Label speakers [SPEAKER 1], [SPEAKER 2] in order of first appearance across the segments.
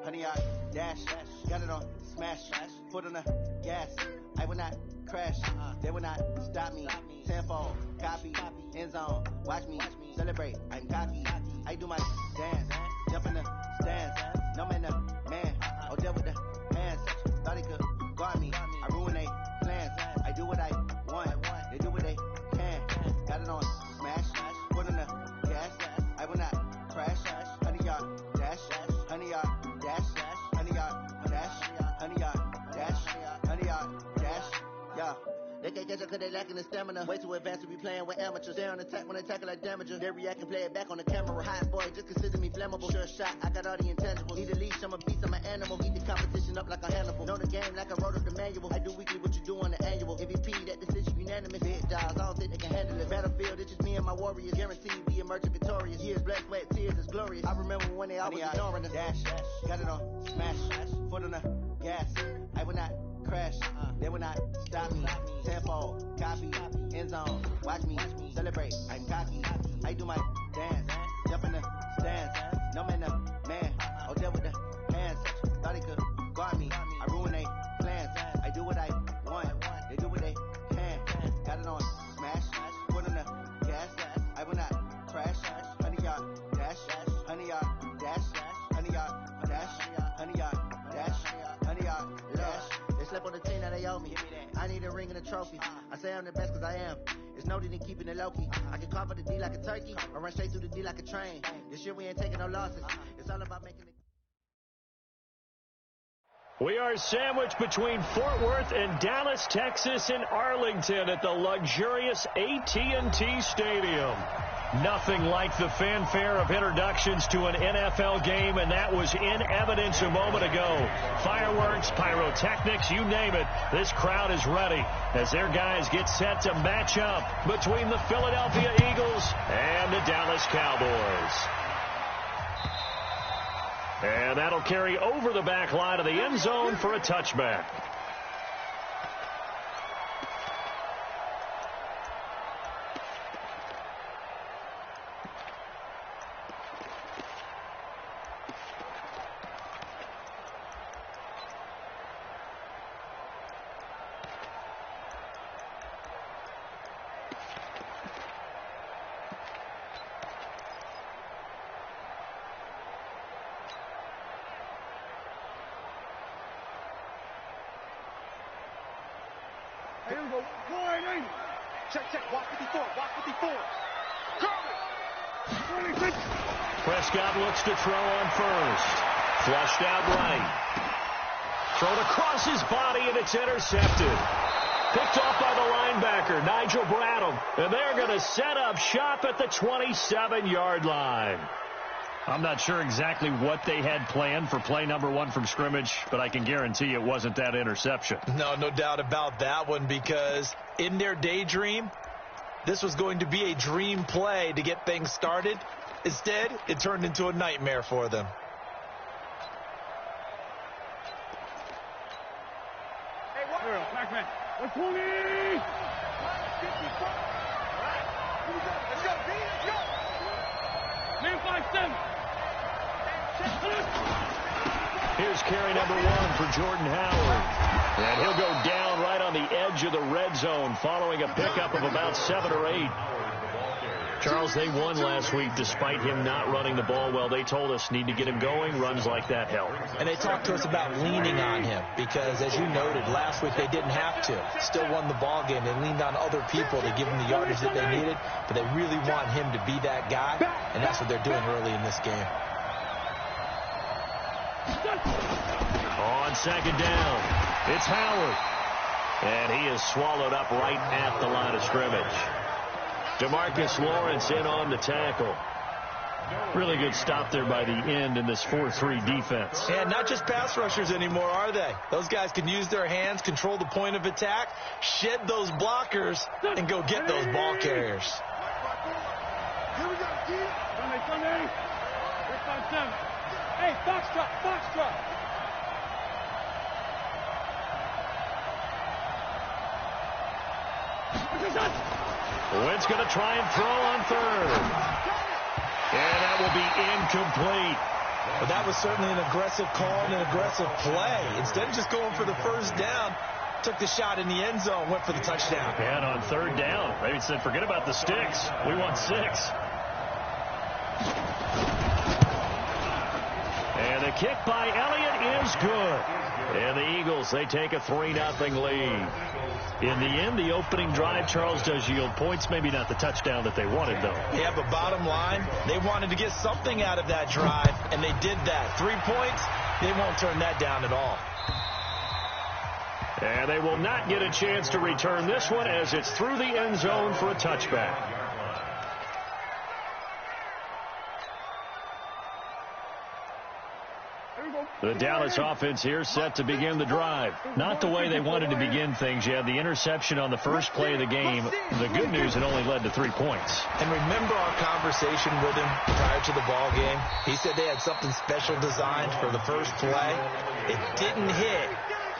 [SPEAKER 1] 100 yard dash. Got it on smash. Foot on the gas. I will not crash. They will not stop me. Tenfold, copy, end zone. Watch me celebrate. I'm cocky. I do my dance. Jump in the stands. No man, the man. Oh, deal with the hands. Thought he could guard me. I ruin they plans. I do what I want. They do what they can. Got it on smash. Foot on the gas. I will not crash. 100 yard dash. 100 yard dash. 100 yard dash. 100 yard dash. 100 yard dash. Yeah. They can't catch up cause they lacking the stamina. Way too advanced to be playing with amateurs. They on attack when they tackle like damagers. They react and play it back on the camera. Hot boy, just consider me flammable. Sure shot, I got all the intangibles. Need a leash, I'm a beast, I'm an animal. Heat the competition up like a Hannibal. Know the game like I wrote up the manual. I do weekly what you do on the annual. MVP, that decision unanimous. Big dogs, I don't think they can handle it. Battlefield, it's just me and my warriors. Guaranteed we emerge victorious. Years, blood, sweat, tears, it's glorious. I remember when they always ignoring us. Dash, got it on smash. Foot on the gas. I will not crash. They will not stop me. Tenfold, copy, end zone. Watch me celebrate. I'm cocky. I do my dance. Jump in the stands. No man, the man. Oh, deal with the hands. Thought he could guard me. I ruin they plans. I do what I want. They do what they can. Got it on smash. Foot on the gas. I will not crash. 100 yard dash. 100 yard dash. 100 yard dash. 100 yard dash. 100 yard dash. They slept on the team, now they owe me. I need a ring and a trophy. I say I'm the best cause I am. It's no need in keeping it low-key. I can cover the D like a turkey or run straight through the D like a train. This year we ain't taking no losses. It's all about making it.
[SPEAKER 2] We are sandwiched between Fort Worth and Dallas, Texas, and Arlington at the luxurious AT&T Stadium. Nothing like the fanfare of introductions to an NFL game, and that was in evidence a moment ago. Fireworks, pyrotechnics, you name it. This crowd is ready as their guys get set to match up between the Philadelphia Eagles and the Dallas Cowboys. And that'll carry over the back line of the end zone for a touchback.
[SPEAKER 3] Here we go. Wide 80. Check. Walk 54. 26.
[SPEAKER 2] Prescott looks to throw on first. Flushed out right. Thrown across his body, and it's intercepted. Picked off by the linebacker, Nigel Bradham. And they're going to set up shop at the 27-yard line. I'm not sure exactly what they had planned for play number one from scrimmage, but I can guarantee it wasn't that interception.
[SPEAKER 4] No doubt about that one, because in their daydream, this was going to be a dream play to get things started. Instead, it turned into a nightmare for them.
[SPEAKER 3] Hey, what? Back man. 120. Let's go. Man 5-7.
[SPEAKER 2] Here's carry number one for Jordan Howard. And he'll go down right on the edge of the red zone following a pickup of about 7 or 8. Charles, they won last week despite him not running the ball well. They told us need to get him going. Runs like that help.
[SPEAKER 4] And they talked to us about leaning on him because, as you noted, last week they didn't have to. Still won the ball game. They leaned on other people to give them the yardage that they needed, but they really want him to be that guy, and that's what they're doing early in this game.
[SPEAKER 2] On second down, it's Howard. And he is swallowed up right at the line of scrimmage. DeMarcus Lawrence in on the tackle. Really good stop there by the end in this 4-3 defense.
[SPEAKER 4] And not just pass rushers anymore, are they? Those guys can use their hands, control the point of attack, shed those blockers, and go get those ball carriers.
[SPEAKER 3] Here we go. Sunday. 5-7. Hey, Foxtrot.
[SPEAKER 2] Wentz going to try and throw on third. And that will be incomplete.
[SPEAKER 4] But that was certainly an aggressive call and an aggressive play. Instead of just going for the first down, took the shot in the end zone, went for the touchdown.
[SPEAKER 2] And on third down, maybe said, forget about the sticks. We want 6. And the kick by Elliott is good. And the Eagles, they take a 3-0 lead. In the end, the opening drive, Charles, does yield points. Maybe not the touchdown that they wanted, though.
[SPEAKER 4] Yeah, but bottom line, they wanted to get something out of that drive, and they did that. 3 points, they won't turn that down at all.
[SPEAKER 2] And they will not get a chance to return this one as it's through the end zone for a touchback. The Dallas offense here set to begin the drive. Not the way they wanted to begin things. You had the interception on the first play of the game. The good news, it only led to 3 points.
[SPEAKER 4] And remember our conversation with him prior to the ball game? He said they had something special designed for the first play. It didn't hit.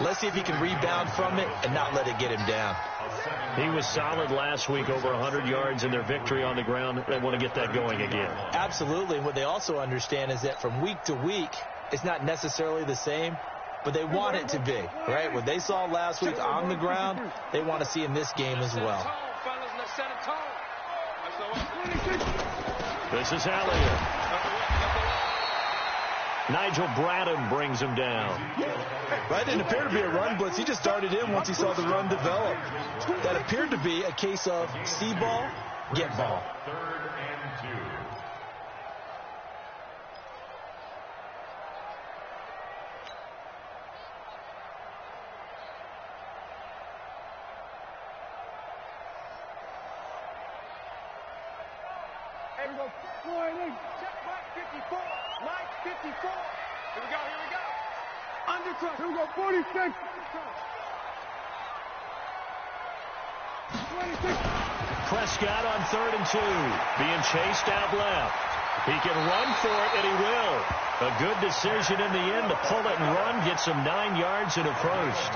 [SPEAKER 4] Let's see if he can rebound from it and not let it get him down.
[SPEAKER 2] He was solid last week, over 100 yards in their victory on the ground. They want to get that going again.
[SPEAKER 4] Absolutely. And what they also understand is that from week to week, it's not necessarily the same, but they want it to be, right? What they saw last week on the ground, they want to see in this game as well.
[SPEAKER 2] This is Elliott. Nigel Bradham brings him down.
[SPEAKER 4] Right, didn't appear to be a run blitz. He just started in once he saw the run develop. That appeared to be a case of see ball, get ball.
[SPEAKER 3] Here we go. Check back 54. Line 54. Here we go. Undercut. Here we go. 46. 26.
[SPEAKER 2] Prescott on 3rd and 2. Being chased out left. He can run for it, and he will. A good decision in the end to pull it and run, get some 9 yards in a first.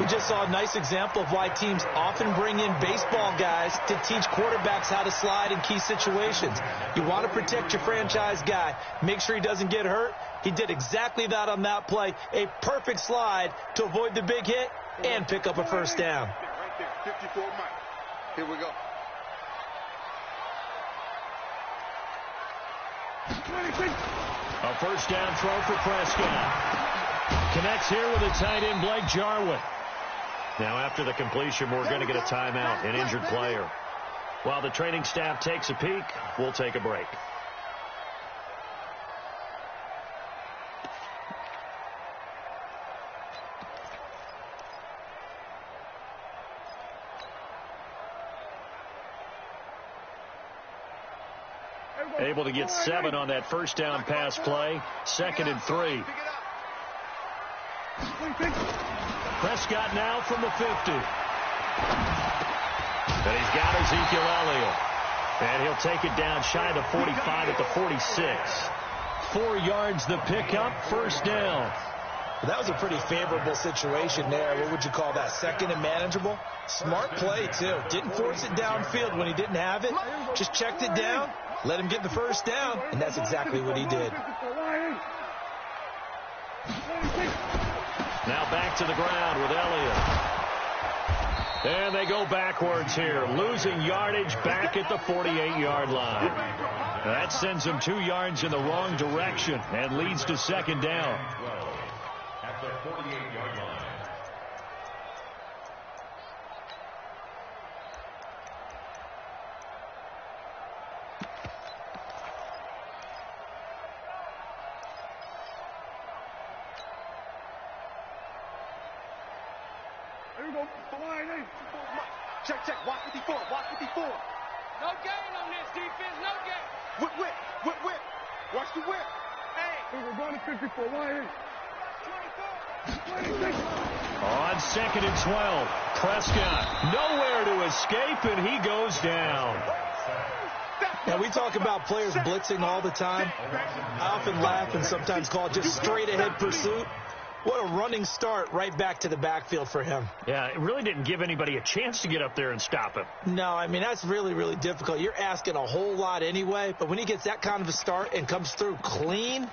[SPEAKER 4] We just saw a nice example of why teams often bring in baseball guys to teach quarterbacks how to slide in key situations. You want to protect your franchise guy. Make sure he doesn't get hurt. He did exactly that on that play. A perfect slide to avoid the big hit and pick up a first down.
[SPEAKER 3] Right there. 54 Mike. Here we go.
[SPEAKER 2] 26. A first down throw for Prescott. Connects here with a tight end, Blake Jarwin. Now after the completion, we're going to get a timeout, an injured player. While the training staff takes a peek, we'll take a break. Able to get 7 on that first down pass play. 2nd and 3. Prescott now from the 50. And he's got Ezekiel Elliott. And he'll take it down shy of the 45 at the 46. 4 yards the pickup, first down.
[SPEAKER 4] Well, that was a pretty favorable situation there. What would you call that? 2nd and manageable? Smart play, too. Didn't force it downfield when he didn't have it. Just checked it down. Let him get the first down, and that's exactly what he did.
[SPEAKER 2] Now back to the ground with Elliott. And they go backwards here, losing yardage back at the 48-yard line. That sends them 2 yards in the wrong direction and leads to 2nd down.
[SPEAKER 5] At the 48-yard line.
[SPEAKER 3] Here we go. Check. Watch 54. No gain on this defense. No gain. Whip. Watch the whip. Hey. We're going to 54. Line 26.
[SPEAKER 2] On 2nd and 12. Prescott nowhere to escape, and he goes down.
[SPEAKER 4] Now, we talk about players blitzing all the time. I often laugh and sometimes call it just straight-ahead pursuit. What a running start right back to the backfield for him.
[SPEAKER 2] Yeah, it really didn't give anybody a chance to get up there and stop him.
[SPEAKER 4] No, I mean, that's really, really difficult. You're asking a whole lot anyway, but when he gets that kind of a start and comes through clean,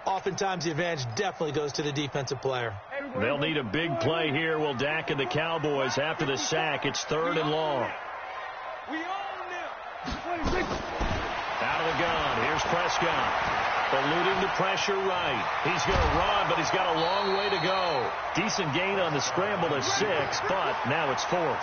[SPEAKER 4] Oftentimes, the advantage definitely goes to the defensive player.
[SPEAKER 2] They'll need a big play here. Will Dak and the Cowboys after the sack. It's 3rd and long. Out of the gun. Here's Prescott. Eluding the pressure right. He's going to run, but he's got a long way to go. Decent gain on the scramble to 6, but now it's 4th.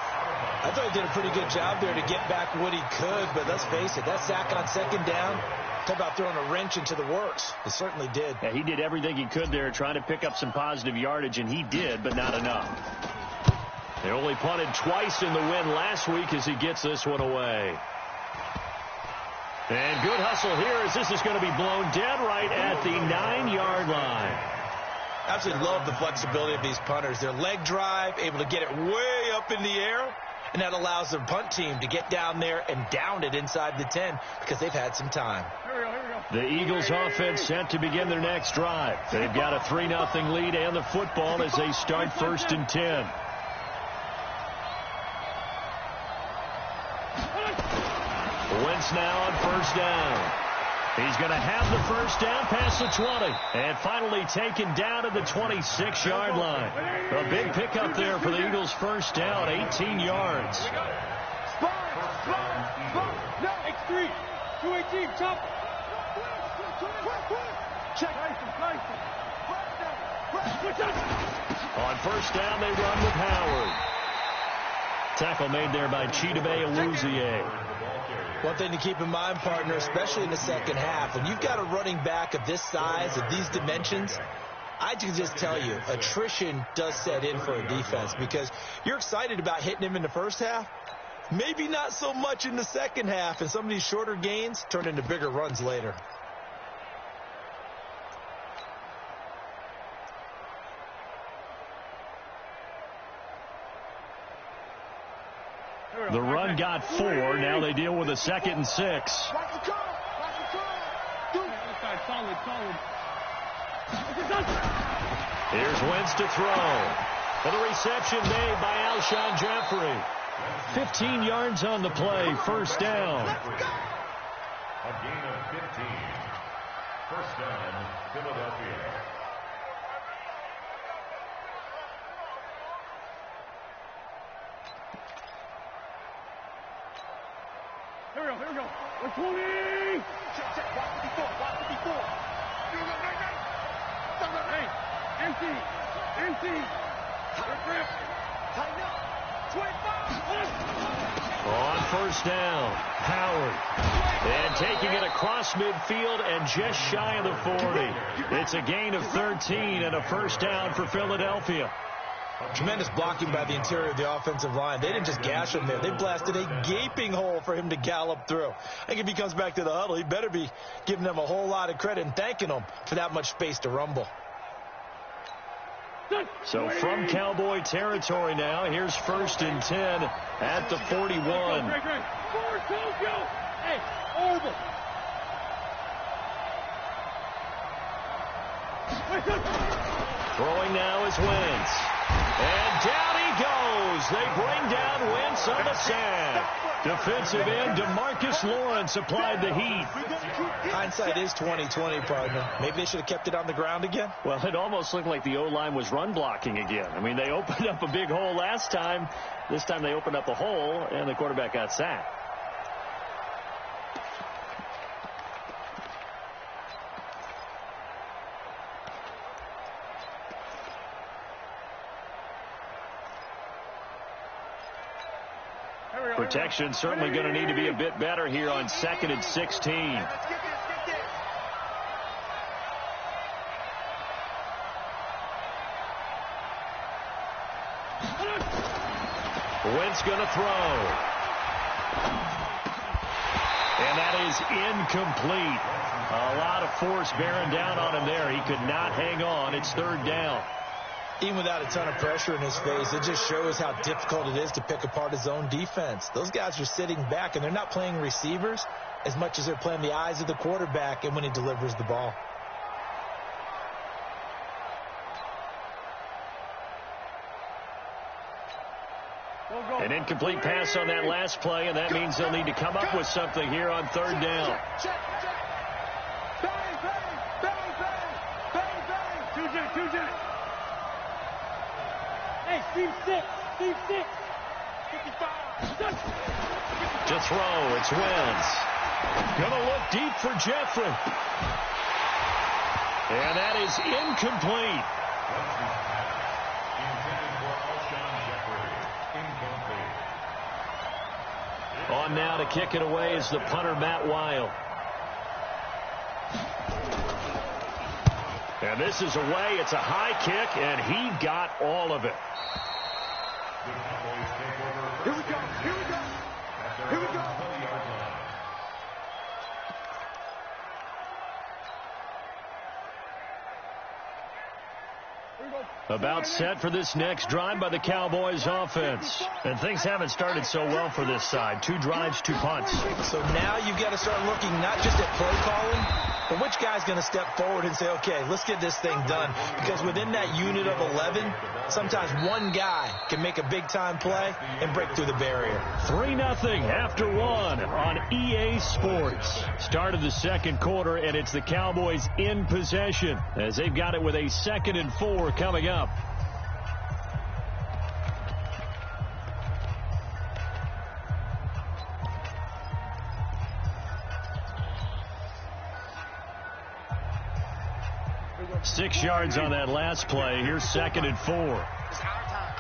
[SPEAKER 4] I thought he did a pretty good job there to get back what he could, but let's face it, that sack on 2nd down, talk about throwing a wrench into the works. It certainly did.
[SPEAKER 2] Yeah, he did everything he could there trying to pick up some positive yardage, and he did, but not enough. They only punted twice in the win last week as he gets this one away. And good hustle here as this is going to be blown dead right at the 9-yard line.
[SPEAKER 4] Absolutely love the flexibility of these punters. Their leg drive, able to get it way up in the air, and that allows their punt team to get down there and down it inside the 10 because they've had some time.
[SPEAKER 2] The Eagles offense set to begin their next drive. They've got a 3-0 lead and the football as they start 1st and 10. Wentz now on 1st down. He's going to have the 1st down past the 20. And finally taken down to the 26-yard line. A big pickup there for the Eagles' 1st down, 18 yards.
[SPEAKER 3] No, X3. 218, chop. Check.
[SPEAKER 2] On 1st down, they run with Howard. Tackle made there by Chidobe Awuzie.
[SPEAKER 4] One thing to keep in mind, partner, especially in the second half, when you've got a running back of this size, of these dimensions, I can just tell you, attrition does set in for a defense because you're excited about hitting him in the first half, maybe not so much in the second half, and some of these shorter gains turn into bigger runs later.
[SPEAKER 2] The run got 4. Now they deal with a 2nd and 6. Here's Wentz to throw. And the reception made by Alshon Jeffrey. 15 yards on the play. 1st down.
[SPEAKER 5] A gain of 15. 1st down, Philadelphia.
[SPEAKER 3] Here we go. 120. Check. Watch the before. Hey, empty. Grip. Tighten up. 25.
[SPEAKER 2] On 1st down, Howard. And taking it across midfield and just shy of the 40. It's a gain of 13 and a 1st down for Philadelphia.
[SPEAKER 4] Tremendous blocking by the interior of the offensive line. They didn't just gash him there. They blasted a gaping hole for him to gallop through. I think if he comes back to the huddle, he better be giving them a whole lot of credit and thanking them for that much space to rumble.
[SPEAKER 2] So from Cowboy territory now, here's 1st and 10 at the 41.
[SPEAKER 3] Hey, over.
[SPEAKER 2] Throwing now is Wentz. And down he goes. They bring down Wentz on the sack. Defensive end DeMarcus Lawrence applied the heat.
[SPEAKER 4] Hindsight is 20/20, partner. Maybe they should have kept it on the ground again.
[SPEAKER 2] Well, it almost looked like the O-line was run blocking again. I mean, they opened up a big hole last time. This time they opened up a hole, and the quarterback got sacked. Protection certainly going to need to be a bit better here on 2nd and 16. Wentz going to throw. And that is incomplete. A lot of force bearing down on him there. He could not hang on. It's 3rd down.
[SPEAKER 4] Even without a ton of pressure in his face, it just shows how difficult it is to pick apart his own defense. Those guys are sitting back, and they're not playing receivers as much as they're playing the eyes of the quarterback and when he delivers the ball.
[SPEAKER 2] An incomplete pass on that last play, and that means they'll need to come up with something here on 3rd down.
[SPEAKER 3] Bang, bang, bang, bang, bang, bang. Two jet. Hey, Steve 6. 55.
[SPEAKER 2] To throw, it's Wentz. Gonna look deep for Jeffrey. And that is incomplete. On now to kick it away is the punter, Matt Weil. And this is away. It's a high kick, and he got all of it.
[SPEAKER 3] Here we go.
[SPEAKER 2] About set for this next drive by the Cowboys offense. And things haven't started so well for this side. 2 drives, 2 punts.
[SPEAKER 4] So now you've got to start looking not just at play calling, but which guy's going to step forward and say, okay, let's get this thing done. Because within that unit of 11, sometimes one guy can make a big-time play and break through the barrier.
[SPEAKER 2] 3-0 after 1 on EA Sports. Start of the second quarter, and it's the Cowboys in possession as they've got it with a 2nd and 4 coming up. Six yards on that last play. Here's 2nd and 4.
[SPEAKER 3] It's our time.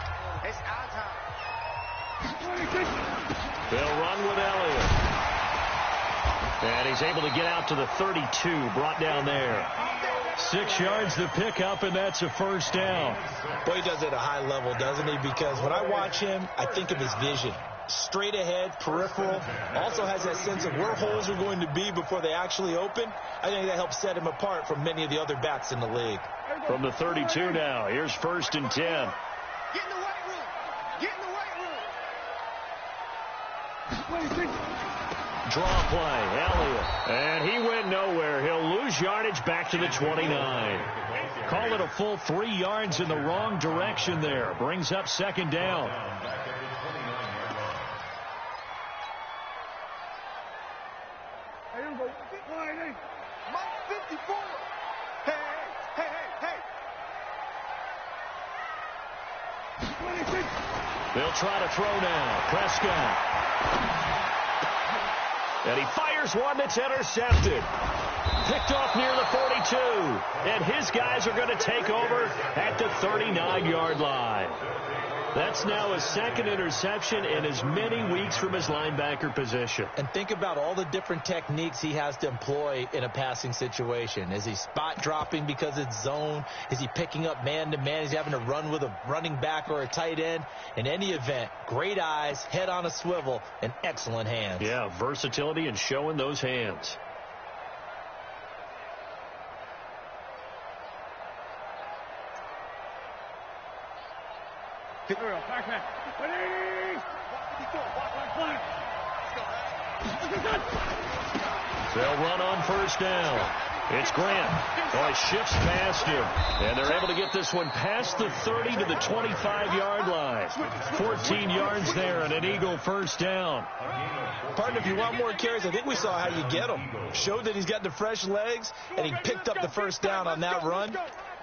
[SPEAKER 2] They'll run with Elliott. And he's able to get out to the 32, brought down there. 6 yards the pickup, and that's a first down.
[SPEAKER 4] Boy, he does it at a high level, doesn't he? Because when I watch him, I think of his vision. Straight ahead, peripheral. Also has that sense of where holes are going to be before they actually open. I think that helps set him apart from many of the other backs in the league.
[SPEAKER 2] From the 32 now, here's 1st and 10.
[SPEAKER 3] Get in the weight room. Get in the weight room.
[SPEAKER 2] Draw play, Elliott. And he went nowhere. He'll lose yardage back to the 29. Call it a full 3 yards in the wrong direction there. Brings up 2nd down.
[SPEAKER 3] Mike 54. Hey.
[SPEAKER 2] They'll try to throw now. Prescott. And he fires one that's intercepted. Picked off near the 42. And his guys are going to take over at the 39-yard line. That's now his 2nd interception in as many weeks from his linebacker position.
[SPEAKER 4] And think about all the different techniques he has to employ in a passing situation. Is he spot dropping because it's zone? Is he picking up man-to-man? Is he having to run with a running back or a tight end? In any event, great eyes, head on a swivel, and excellent hands.
[SPEAKER 2] Yeah, versatility and showing those hands. They'll run on 1st down. It's Grant. Oh, he shifts past him. And they're able to get this one past the 30 to the 25-yard line. 14 yards there and an Eagle 1st down.
[SPEAKER 4] Partner, if you want more carries, I think we saw how you get him. Showed that he's got the fresh legs, and he picked up the 1st down on that run.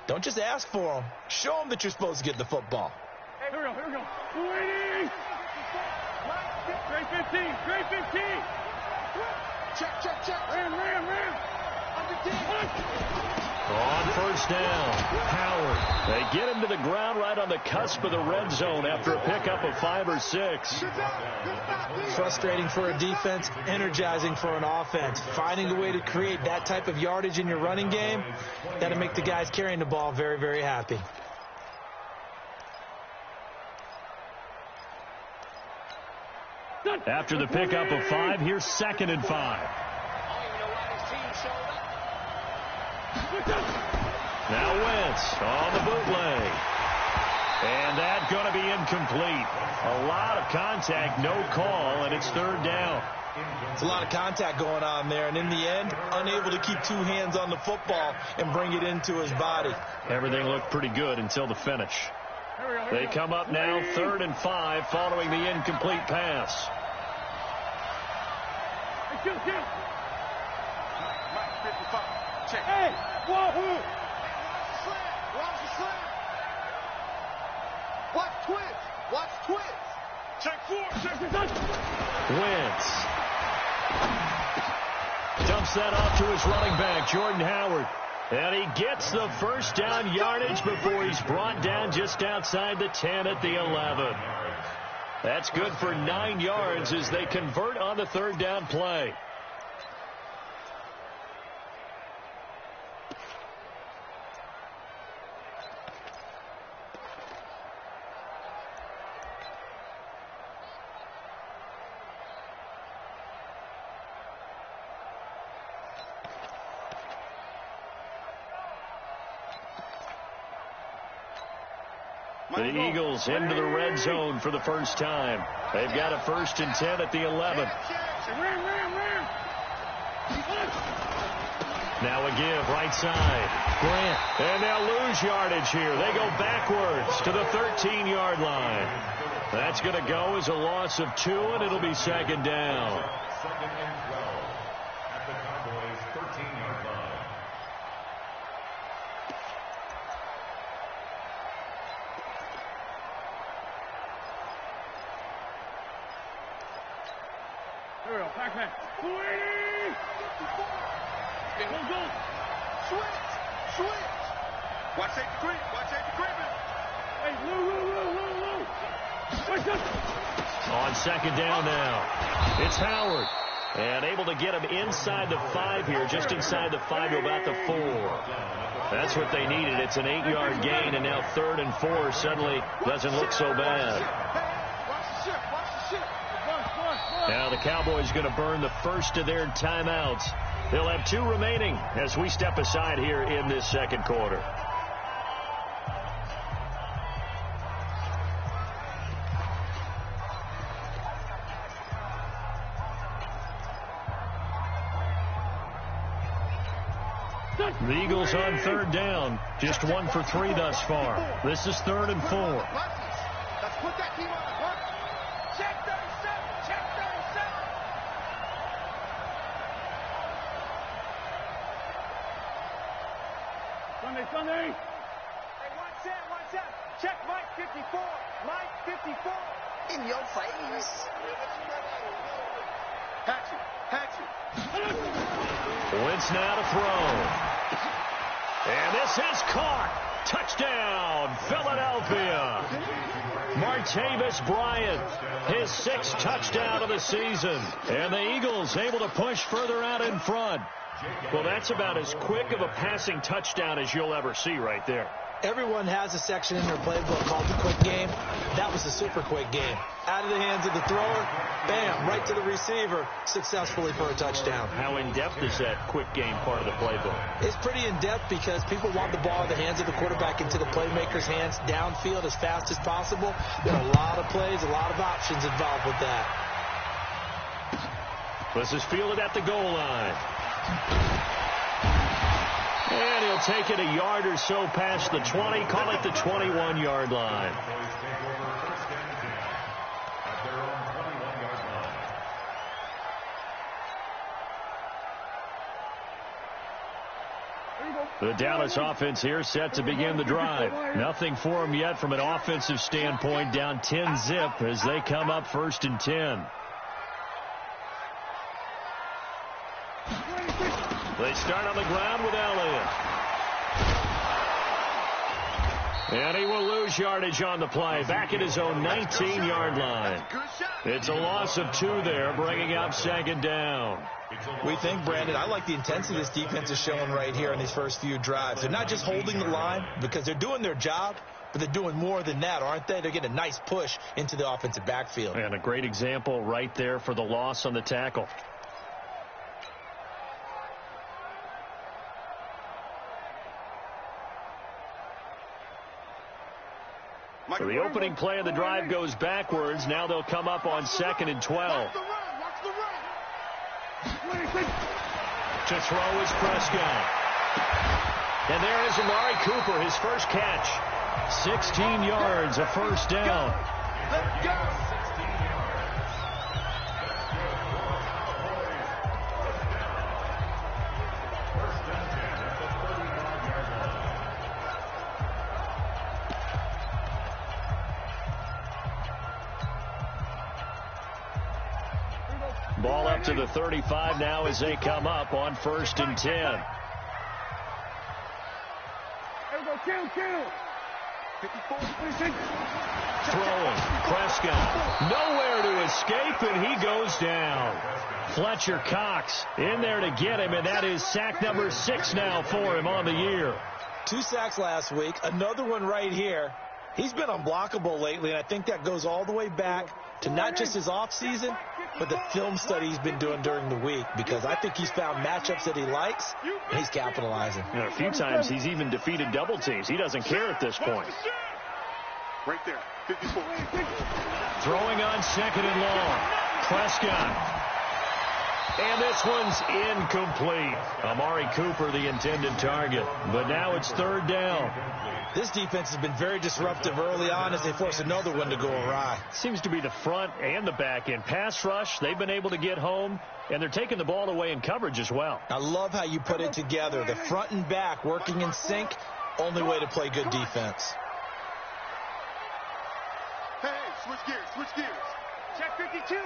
[SPEAKER 4] Don't just ask for him. Show him that you're supposed to get the football.
[SPEAKER 3] Here we go. 280. Grade 15. Check. Ram.
[SPEAKER 2] On 1st down, Howard. They get him to the ground right on the cusp of the red zone after a pickup of 5 or 6.
[SPEAKER 4] Frustrating for a defense, energizing for an offense. Finding a way to create that type of yardage in your running game, that'll make the guys carrying the ball very, very happy.
[SPEAKER 2] After the pickup of 5, here's 2nd and 5. Now Wentz on the bootleg. And that's going to be incomplete. A lot of contact, no call, and it's 3rd down.
[SPEAKER 4] It's a lot of contact going on there, and in the end, unable to keep 2 hands on the football and bring it into his body.
[SPEAKER 2] Everything looked pretty good until the finish. They come up now 3rd and 5 following the incomplete pass.
[SPEAKER 3] Mike 55. Check. Hey, whoa! Watch the slam. Watch twins. Watch twins. Check 4. Check the touch.
[SPEAKER 2] Wentz dumps that off to his running back, Jordan Howard. And he gets the first down yardage before he's brought down just outside the 10 at the 11. That's good for 9 yards as they convert on the third down play. The Eagles into the red zone for the first time. They've got a 1st and 10 at the 11. Now a give right side. Grant. And they'll lose yardage here. They go backwards to the 13-yard line. That's going to go as a loss of 2, and it'll be 2nd down.
[SPEAKER 5] 2nd and 12 at the Cowboys' 13-yard line.
[SPEAKER 3] Pac-Man. 280! Go. Switch. Watch safety creep. Hey, Lou.
[SPEAKER 2] On 2nd down now, it's Howard. And able to get him inside the 5 here, just inside the 5 to about the 4. That's what they needed. It's an 8-yard gain, and now 3rd and 4 suddenly doesn't look so bad. Now the Cowboys going to burn the first of their timeouts. They'll have 2 remaining as we step aside here in this 2nd quarter. The Eagles on 3rd down. Just 1 for 3 thus far. This is 3rd and 4.
[SPEAKER 3] Let's put that team on the hunt. Check 37. Check 37. Sunday. Hey, watch out. Check Mike 54. Mike 54. In your face. Hatchet.
[SPEAKER 2] Wentz now to throw. And this is caught. Touchdown, Philadelphia. Martavis Bryant, his 6th touchdown of the season. And the Eagles able to push further out in front. Well, that's about as quick of a passing touchdown as you'll ever see right there.
[SPEAKER 4] Everyone has a section in their playbook called the quick game. That was a super quick game. Out of the hands of the thrower, bam, right to the receiver, successfully for a touchdown.
[SPEAKER 2] How in-depth is that quick game part of the playbook?
[SPEAKER 4] It's pretty in-depth because people want the ball in the hands of the quarterback into the playmaker's hands downfield as fast as possible. There are a lot of plays, a lot of options involved with that.
[SPEAKER 2] This is fielded at the goal line. And he'll take it a yard or so past the 20, call it the 21-yard line. The Dallas offense here set to begin the drive. Nothing for them yet from an offensive standpoint, down 10-zip as they come up 1st and 10. They start on the ground with Elliott. And he will lose yardage on the play, back at his own 19-yard line. It's a loss of 2 there, bringing up 2nd down.
[SPEAKER 4] We think, Brandon, I like the intensity this defense is showing right here in these first few drives. They're not just holding the line because they're doing their job, but they're doing more than that, aren't they? They're getting a nice push into the offensive backfield.
[SPEAKER 2] And a great example right there for the loss on the tackle. So the opening play of the drive goes backwards. Now they'll come up on 2nd and 12. To throw is Prescott. And there is Amari Cooper, his first catch. 16 yards, a 1st down.
[SPEAKER 3] Let's go.
[SPEAKER 2] up to the 35 now as they come up on 1st and 10.
[SPEAKER 3] Kill. 54, 26.
[SPEAKER 2] Throwing. Prescott. Nowhere to escape, and he goes down. Fletcher Cox in there to get him, and that is sack number 6 now for him on the year.
[SPEAKER 4] 2 sacks last week, another one right here. He's been unblockable lately, and I think that goes all the way back to not just his offseason, but the film study he's been doing during the week, because I think he's found matchups that he likes, and he's capitalizing.
[SPEAKER 2] You know, a few times he's even defeated double teams. He doesn't care at this point.
[SPEAKER 3] Right there, 54.
[SPEAKER 2] Throwing on 2nd and long. Prescott. And this one's incomplete. Amari Cooper, the intended target. But now it's 3rd down.
[SPEAKER 4] This defense has been very disruptive early on as they force another one to go awry.
[SPEAKER 2] Seems to be the front and the back end. Pass rush, they've been able to get home, and they're taking the ball away in coverage as well.
[SPEAKER 4] I love how you put it together. The front and back working in sync, only way to play good defense.
[SPEAKER 3] Hey, switch gears. Check 52.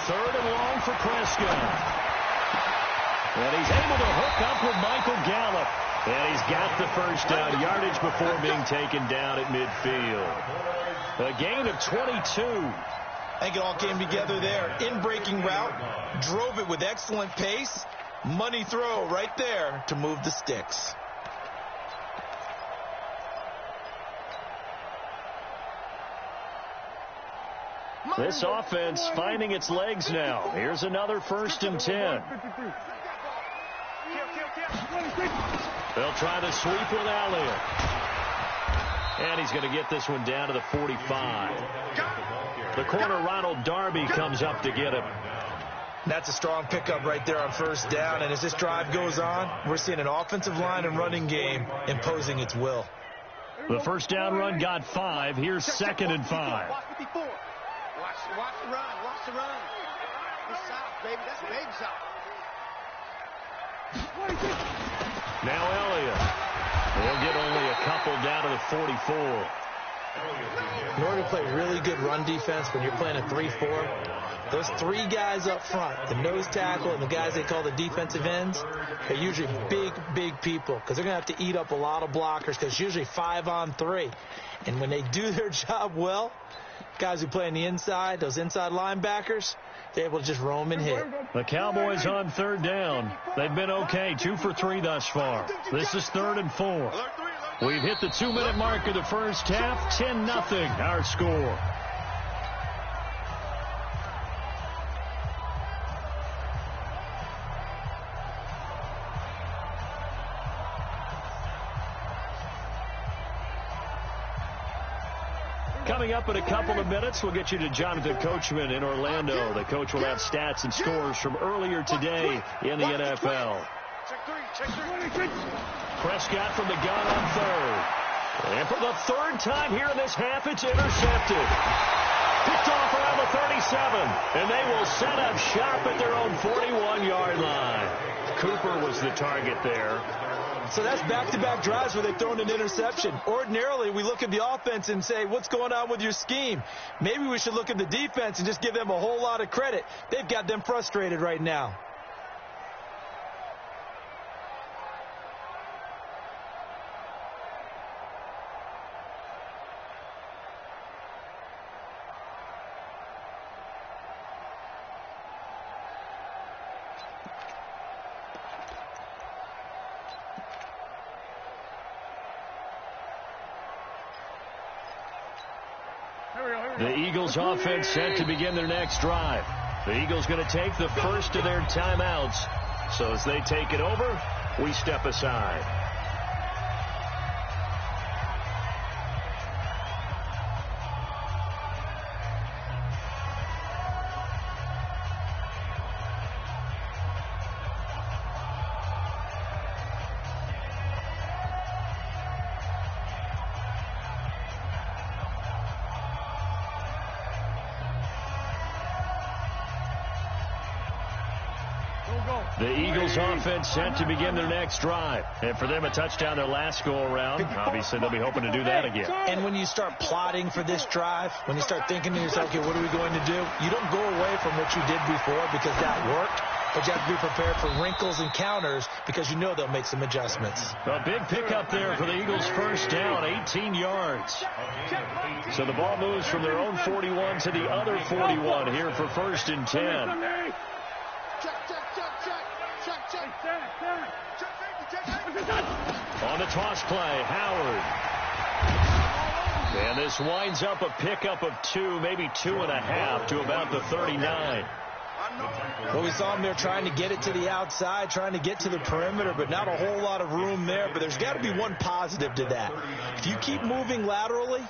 [SPEAKER 2] 3rd and long for Prescott. And he's able to hook up with Michael Gallup. And he's got the 1st down yardage before being taken down at midfield. A gain of 22.
[SPEAKER 4] I think it all came together there. In-breaking route, drove it with excellent pace. Money throw right there to move the sticks.
[SPEAKER 2] This offense finding its legs now. Here's another 1st and 10. They'll try the sweep with Elliott. And he's going to get this one down to the 45. The corner, Ronald Darby, comes up to get him.
[SPEAKER 4] That's a strong pickup right there on 1st down. And as this drive goes on, we're seeing an offensive line and running game imposing its will.
[SPEAKER 2] The 1st down run got 5. Here's 2nd and 5.
[SPEAKER 1] Watch the run. It's south, baby. That's big south.
[SPEAKER 2] Now Elliott. They'll get only a couple down to the 44.
[SPEAKER 4] In order to play really good run defense when you're playing a 3-4, those 3 guys up front, the nose tackle and the guys they call the defensive ends, are usually big people because they're going to have to eat up a lot of blockers because it's usually 5-on-3. And when they do their job well, guys who play on the inside, those inside linebackers, they're able to just roam and hit.
[SPEAKER 2] The Cowboys on 3rd down. They've been okay, 2 for 3 thus far. This is 3rd and 4. We've hit the 2-minute mark of the 1st half. 10-0 our score. Coming up in a couple of minutes, we'll get you to Jonathan Coachman in Orlando. The coach will have stats and scores from earlier today in the NFL. Prescott from the gun on 3rd. And for the 3rd time here in this half, it's intercepted. Picked off around the 37. And they will set up shop at their own 41-yard line. Cooper was the target there.
[SPEAKER 4] So that's back-to-back drives where they've thrown an interception. Ordinarily, we look at the offense and say, what's going on with your scheme? Maybe we should look at the defense and just give them a whole lot of credit. They've got them frustrated right now.
[SPEAKER 2] The Eagles offense set to begin their next drive. The Eagles going to take the first of their timeouts. So as they take it over, we step aside. The Eagles offense set to begin their next drive. And for them, a touchdown their last go-around. Obviously, they'll be hoping to do that again.
[SPEAKER 4] And when you start plotting for this drive, when you start thinking to yourself, okay, what are we going to do? You don't go away from what you did before because that worked. But you have to be prepared for wrinkles and counters because you know they'll make some adjustments.
[SPEAKER 2] A big pickup there for the Eagles, first down, 18 yards. So the ball moves from their own 41 to the other 41 here for first and 10. On the toss play, Howard. And this winds up a pickup of 2, maybe 2.5 to about the 39.
[SPEAKER 4] Well, we saw him there trying to get it to the outside, trying to get to the perimeter, but not a whole lot of room there. But there's got to be one positive to that. If you keep moving laterally,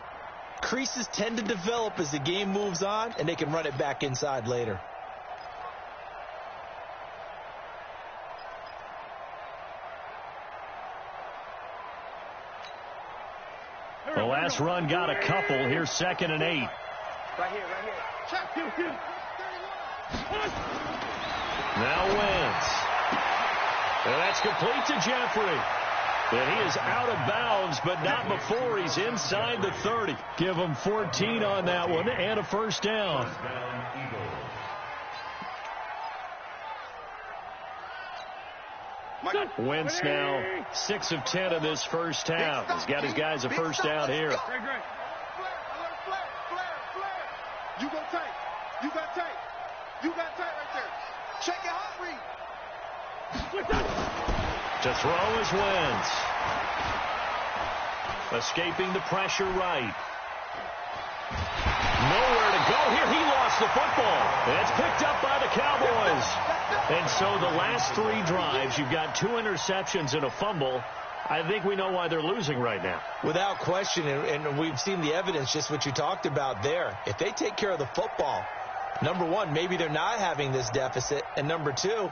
[SPEAKER 4] creases tend to develop as the game moves on, and they can run it back inside later.
[SPEAKER 2] The last run got a couple. Here's 2nd and 8.
[SPEAKER 3] Right here, right here. Check, dude.
[SPEAKER 2] Now Wentz. And that's complete to Jeffrey. And he is out of bounds, but not before he's inside the 30. Give him 14 on that one and a first down. Wentz now 6 of 10 in this first half. He's got his guys a first down here.
[SPEAKER 3] You got tight. You got tight. You got tight right there. Check your heart rate.
[SPEAKER 2] To throw is Wentz. Escaping the pressure right. Nowhere to go here. He lost the football. It's picked up by the Cowboys. And so the last 3 drives, you've got 2 interceptions and a fumble. I think we know why they're losing right now.
[SPEAKER 4] Without question, and we've seen the evidence, just what you talked about there. If they take care of the football, number one, maybe they're not having this deficit. And number 2,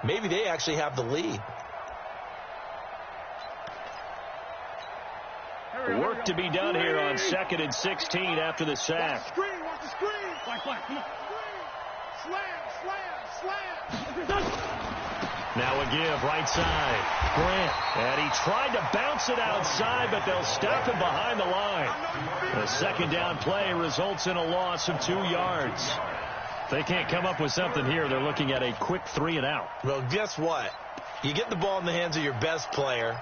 [SPEAKER 4] maybe they actually have the lead.
[SPEAKER 2] Work to be done here on 2nd and 16 after the sack.
[SPEAKER 3] Watch the screen. Come on. Slam.
[SPEAKER 2] Now a give, right side. Grant. And he tried to bounce it outside, but they'll stop him behind the line. The second down play results in a loss of 2 yards. If they can't come up with something here, they're looking at a quick 3 and out.
[SPEAKER 4] Well, guess what? You get the ball in the hands of your best player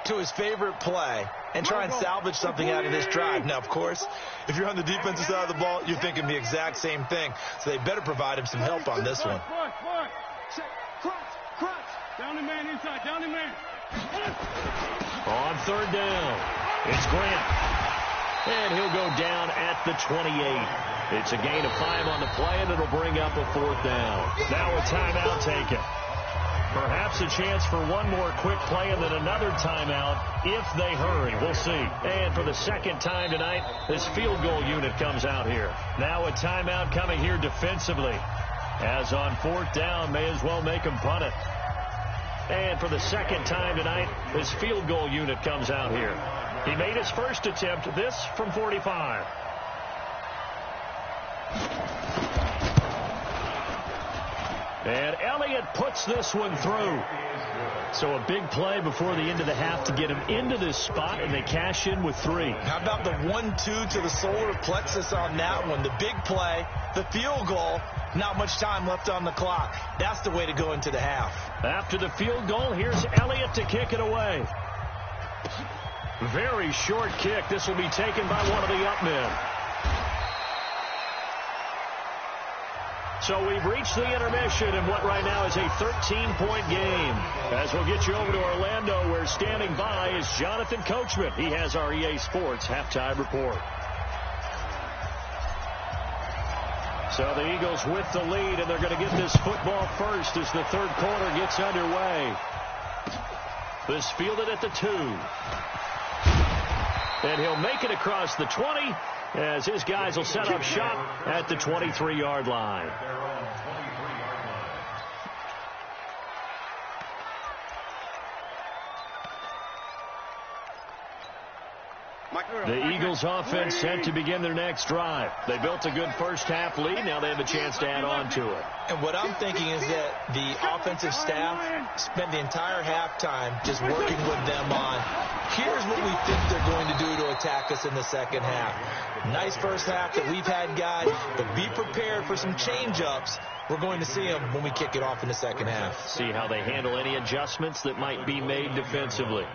[SPEAKER 4] to his favorite play and try and salvage something out of this drive. Now, of course, if you're on the defensive side of the ball, you're thinking the exact same thing. So they better provide him some help on this one.
[SPEAKER 3] Down the man inside. Down the man.
[SPEAKER 2] On 3rd down, it's Grant. And he'll go down at the 28. It's a gain of 5 on the play, and it'll bring up a 4th down. Now a timeout taken. Perhaps a chance for one more quick play and then another timeout if they hurry. We'll see. And for the second time tonight, this field goal unit comes out here. Now a timeout coming here defensively. As on 4th down, may as well make him punt it. And for the second time tonight, this field goal unit comes out here. He made his first attempt, this from 45. And Elliott puts this one through. So a big play before the end of the half to get him into this spot, and they cash in with 3.
[SPEAKER 4] How about the 1-2 to the solar plexus on that one? The big play, the field goal, not much time left on the clock. That's the way to go into the half.
[SPEAKER 2] After the field goal, here's Elliott to kick it away. Very short kick. This will be taken by one of the up men. So we've reached the intermission in what right now is a 13-point game. As we'll get you over to Orlando, where standing by is Jonathan Coachman. He has our EA Sports halftime report. So the Eagles with the lead, and they're going to get this football first as the third quarter gets underway. This fielded at the 2. And he'll make it across the 20 as his guys will set up shop at the 23-yard line. The Eagles offense set to begin their next drive. They built a good first-half lead. Now they have a chance to add on to it.
[SPEAKER 4] And what I'm thinking is that the offensive staff spent the entire halftime just working with them on, here's what we think they're going to do to attack us in the second half. Nice first half that we've had, guys, but be prepared for some change-ups. We're going to see them when we kick it off in the second half.
[SPEAKER 2] See how they handle any adjustments that might be made defensively.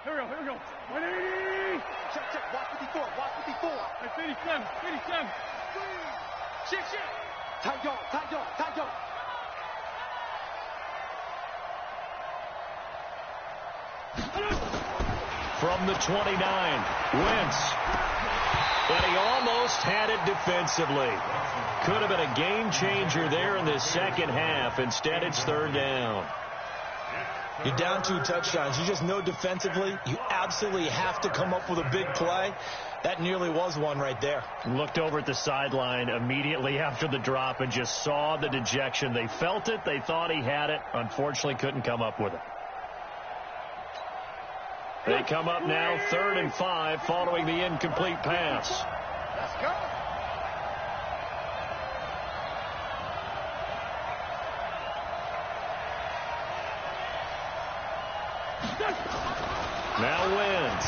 [SPEAKER 3] Here we go. 180. Check. Watch 54. That's 87. Shit. Tight yard.
[SPEAKER 2] From the 29, Wentz. And he almost had it defensively. Could have been a game changer there in this second half. Instead, it's third down.
[SPEAKER 4] You're down 2 touchdowns. You just know defensively you absolutely have to come up with a big play. That nearly was one right there.
[SPEAKER 2] Looked over at the sideline immediately after the drop and just saw the dejection. They felt it. They thought he had it. Unfortunately, couldn't come up with it. They come up now 3rd and 5 following the incomplete pass.
[SPEAKER 3] Let's go.
[SPEAKER 2] Now wins.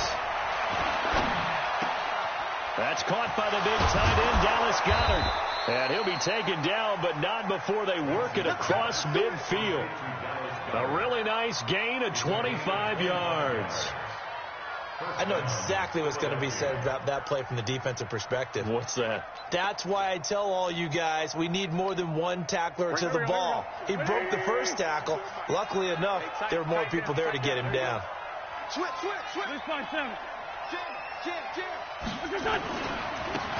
[SPEAKER 2] That's caught by the big tight end, Dallas Goedert. And he'll be taken down, but not before they work it across midfield. A really nice gain of 25 yards.
[SPEAKER 4] I know exactly what's going to be said about that play from the defensive perspective.
[SPEAKER 2] What's that?
[SPEAKER 4] That's why I tell all you guys we need more than one tackler to the ball. He broke the first tackle. Luckily enough, there were more people there to get him down.
[SPEAKER 3] Switch. 657. Jam.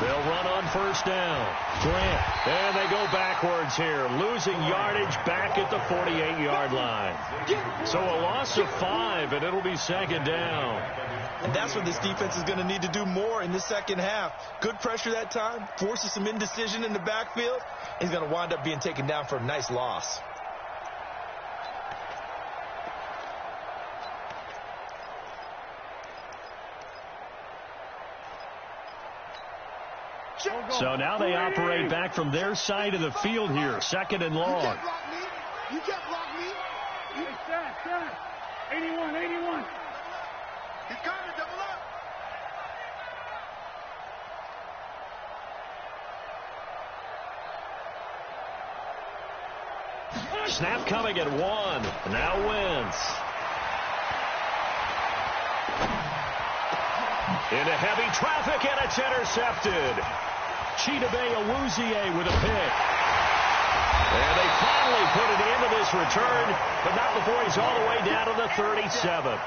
[SPEAKER 2] They'll run on first down. Grant. And they go backwards here, losing yardage back at the 48-yard line. So a loss of 5, and it'll be second down.
[SPEAKER 4] And that's what this defense is going to need to do more in the second half. Good pressure that time, forces some indecision in the backfield. He's going to wind up being taken down for a nice loss.
[SPEAKER 2] So now they operate back from their side of the field here, 2nd and long.
[SPEAKER 3] You can't block me. Hey, 81. He's coming, double up.
[SPEAKER 2] Snap coming at 1. Now wins. Into heavy traffic, and it's intercepted. Chidobe Awuzie with a pick. And they finally put it into this return, but not before he's all the way down to the 37.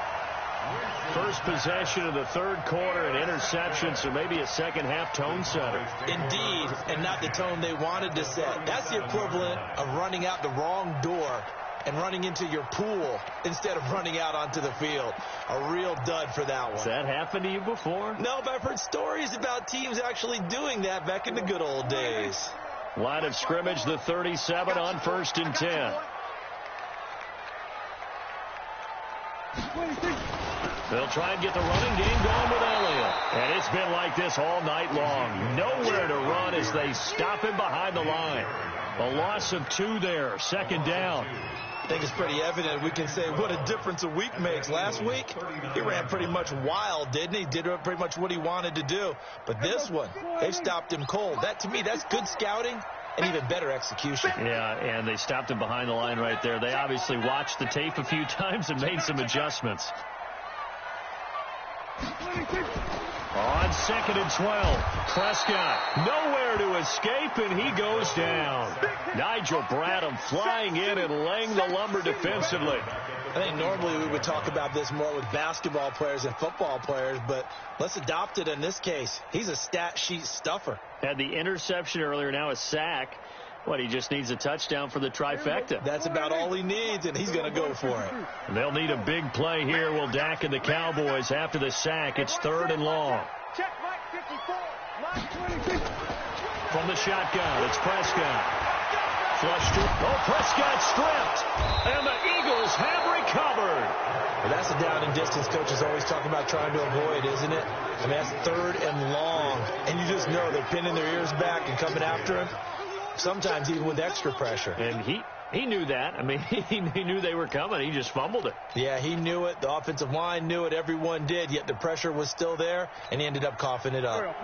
[SPEAKER 2] First possession of the third quarter, an interception, so maybe a second-half tone setter.
[SPEAKER 4] Indeed, and not the tone they wanted to set. That's the equivalent of running out the wrong door and running into your pool instead of running out onto the field. A real dud for that one.
[SPEAKER 2] Has that happened to you before?
[SPEAKER 4] No, but I've heard stories about teams actually doing that back in the good old days.
[SPEAKER 2] Line of scrimmage, the 37 on 1st and 10. They'll try and get the running game going with Elliott. And it's been like this all night long. Nowhere to run as they stop him behind the line. A loss of 2 there, 2nd down.
[SPEAKER 4] I think it's pretty evident. We can say what a difference a week makes. Last week, he ran pretty much wild, didn't he? Did pretty much what he wanted to do. But this one, they stopped him cold. That, to me, that's good scouting and even better execution.
[SPEAKER 2] Yeah, and they stopped him behind the line right there. They obviously watched the tape a few times and made some adjustments. On 2nd and 12, Prescott nowhere to escape, and he goes down. Nigel Bradham flying in and laying the lumber defensively.
[SPEAKER 4] I think normally we would talk about this more with basketball players and football players, but let's adopt it in this case. He's a stat sheet stuffer.
[SPEAKER 2] Had the interception earlier, now a sack. What, he just needs a touchdown for the trifecta.
[SPEAKER 4] That's about all he needs, and he's going to go for it.
[SPEAKER 2] They'll need a big play here. Will Dak and the Cowboys after the sack. It's 3rd and long.
[SPEAKER 3] Check, Mike 54. Mike 26.
[SPEAKER 2] From the shotgun, it's Prescott. Flushed it. Oh, Prescott stripped. And the Eagles have recovered.
[SPEAKER 4] Well, that's a down and distance coaches always talk about trying to avoid, isn't it? I mean, that's 3rd and long. And you just know they're pinning their ears back and coming after him. Sometimes even with extra pressure.
[SPEAKER 2] And he knew that. I mean, he knew they were coming. He just fumbled it.
[SPEAKER 4] Yeah, he knew it. The offensive line knew it. Everyone did. Yet the pressure was still there, and he ended up coughing it up.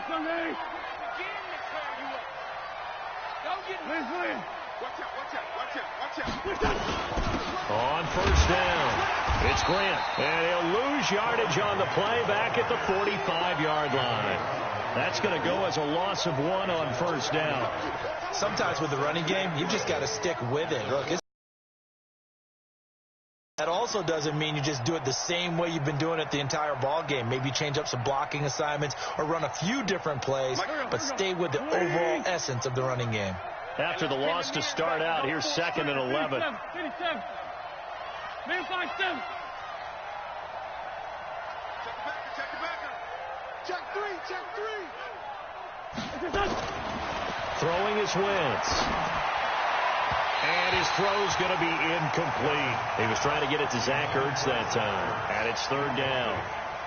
[SPEAKER 3] Sunday.
[SPEAKER 2] On first down, it's Grant, and he'll lose yardage on the play back at the 45-yard line. That's going to go as a loss of 1 on first down.
[SPEAKER 4] Sometimes with the running game, you just got to stick with it. Look, that also doesn't mean you just do it the same way you've been doing it the entire ball game. Maybe change up some blocking assignments or run a few different plays, but stay with the overall essence of the running game.
[SPEAKER 2] After the loss to start out, here's 2nd and 11.
[SPEAKER 3] Check three.
[SPEAKER 2] Throwing his Wentz. And his throw's going to be incomplete. He was trying to get it to Zach Ertz that time. And it's 3rd down.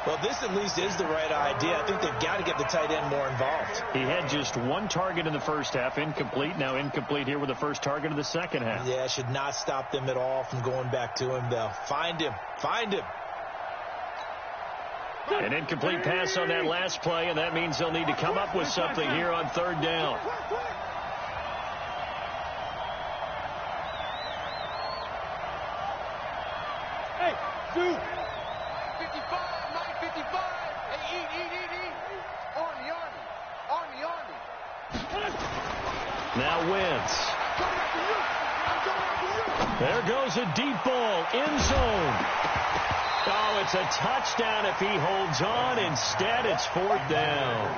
[SPEAKER 4] Well, this at least is the right idea. I think they've got to get the tight end more involved.
[SPEAKER 2] He had just 1 target in the first half, incomplete. Now incomplete here with the first target of the second half.
[SPEAKER 4] Yeah, should not stop them at all from going back to him, though. Find him.
[SPEAKER 2] An incomplete pass on that last play, and that means they'll need to come up with something here on 3rd down.
[SPEAKER 3] Hey, dude. 55, 955. Hey, eat. Army.
[SPEAKER 2] Now Wentz. There goes a deep ball, end zone. Oh, it's a touchdown if he holds on. Instead, it's 4th down.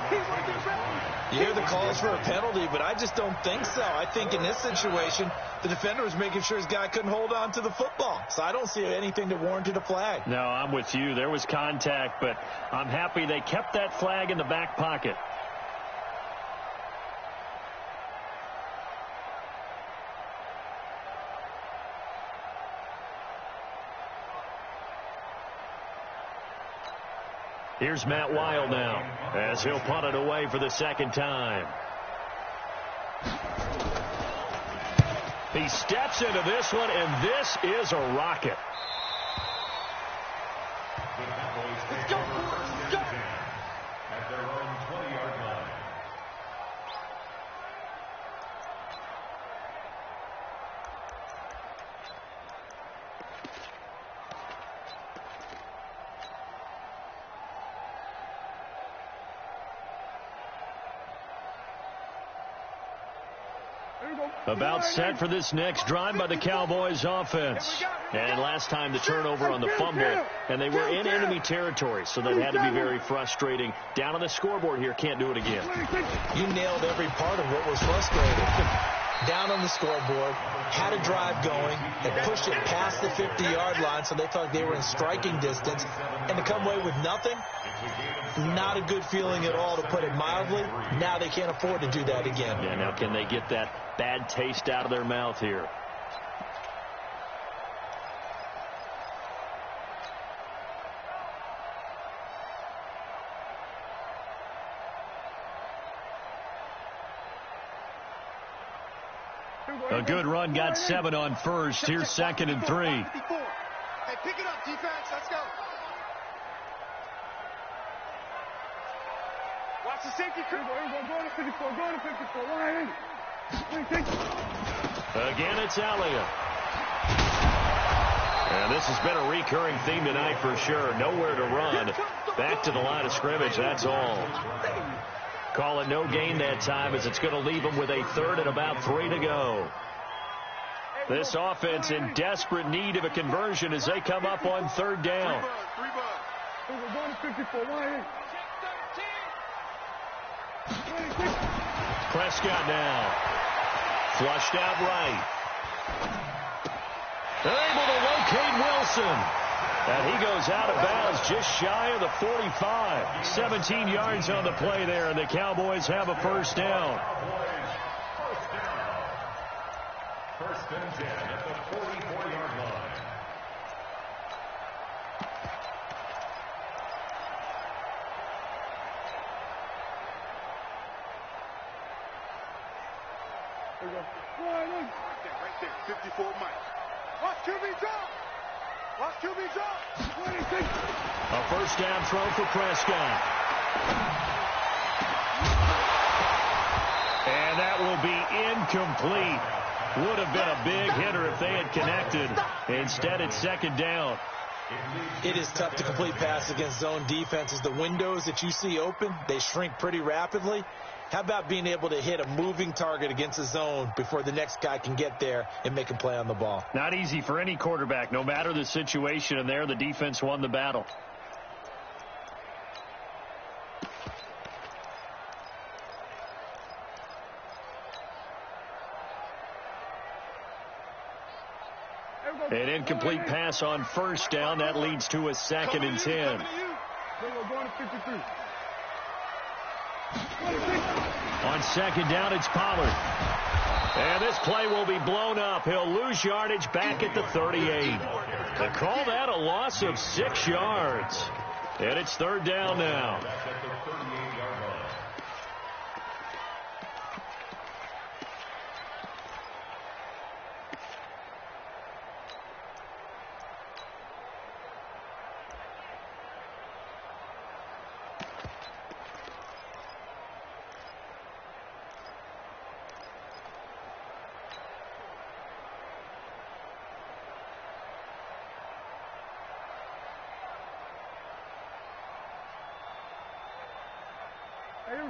[SPEAKER 4] You hear the calls for a penalty, but I just don't think so. I think in this situation, the defender was making sure his guy couldn't hold on to the football. So I don't see anything that warranted a flag.
[SPEAKER 2] No, I'm with you. There was contact, but I'm happy they kept that flag in the back pocket. Here's Matt Wild now as he'll punt it away for the 2nd time. He steps into this one, and this is a rocket.
[SPEAKER 3] Let's go.
[SPEAKER 5] At their own 20-yard line.
[SPEAKER 2] About set for this next drive by the Cowboys offense. And last time the turnover on the fumble, and they were in enemy territory, so that had to be very frustrating. Down on the scoreboard here, can't do it again.
[SPEAKER 4] You nailed every part of what was frustrating. Down on the scoreboard, had a drive going, and pushed it past the 50-yard line, so they thought they were in striking distance, and to come away with nothing, not a good feeling at all, to put it mildly. Now they can't afford to do that again.
[SPEAKER 2] Yeah, now can they get that bad taste out of their mouth here? A good run, got 7 on first. Here's 2nd and 3.
[SPEAKER 3] Hey, pick it up, defense. Let's go. Watch the safety crew. Go to 54.
[SPEAKER 2] Again, it's Elliott. And this has been a recurring theme tonight for sure. Nowhere to run. Back to the line of scrimmage, that's all. Call it no gain that time, as it's going to leave them with a 3rd and about 3 to go. This offense in desperate need of a conversion as they come up on 3rd down. Prescott now. Flushed out right. They're able to locate Wilson. And he goes out of bounds just shy of the 45. 17 yards on the play there, and the Cowboys have a first down.
[SPEAKER 5] First and 10 at the 44-yard line.
[SPEAKER 3] There we go. Right there. 54 Mike. Watch QB drop. Watch QB drop.
[SPEAKER 2] A first down throw for Prescott. And that will be incomplete. Would have been a big hitter if they had connected. Instead, it's second down.
[SPEAKER 4] It is tough to complete passes against zone defenses. The windows that you see open, they shrink pretty rapidly. How about being able to hit a moving target against a zone before the next guy can get there and make a play on the ball?
[SPEAKER 2] Not easy for any quarterback, no matter the situation, and there the defense won the battle. An incomplete pass on first down. That leads to a second and 10. On second down, it's Pollard. And this play will be blown up. He'll lose yardage back at the 38. They call that a loss of 6 yards. And it's third down now.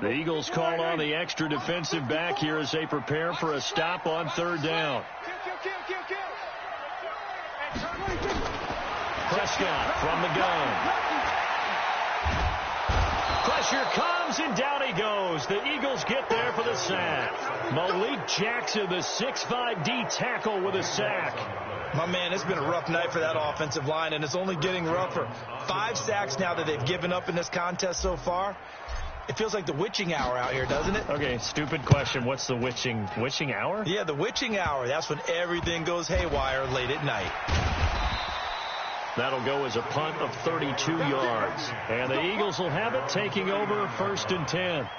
[SPEAKER 2] The Eagles call on the extra defensive back here as they prepare for a stop on third down. Prescott from the gun. Pressure comes, and down he goes. The Eagles get there for the sack. Malik Jackson, the 6'5" D tackle with a sack.
[SPEAKER 4] My man, it's been a rough night for that offensive line, and it's only getting rougher. 5 sacks now that they've given up in this contest so far. It feels like the witching hour out here, doesn't it?
[SPEAKER 2] Okay, stupid question. What's the witching hour?
[SPEAKER 4] Yeah, the witching hour. That's when everything goes haywire late at night.
[SPEAKER 2] That'll go as a punt of 32 yards. And the Eagles will have it, taking over first and 10.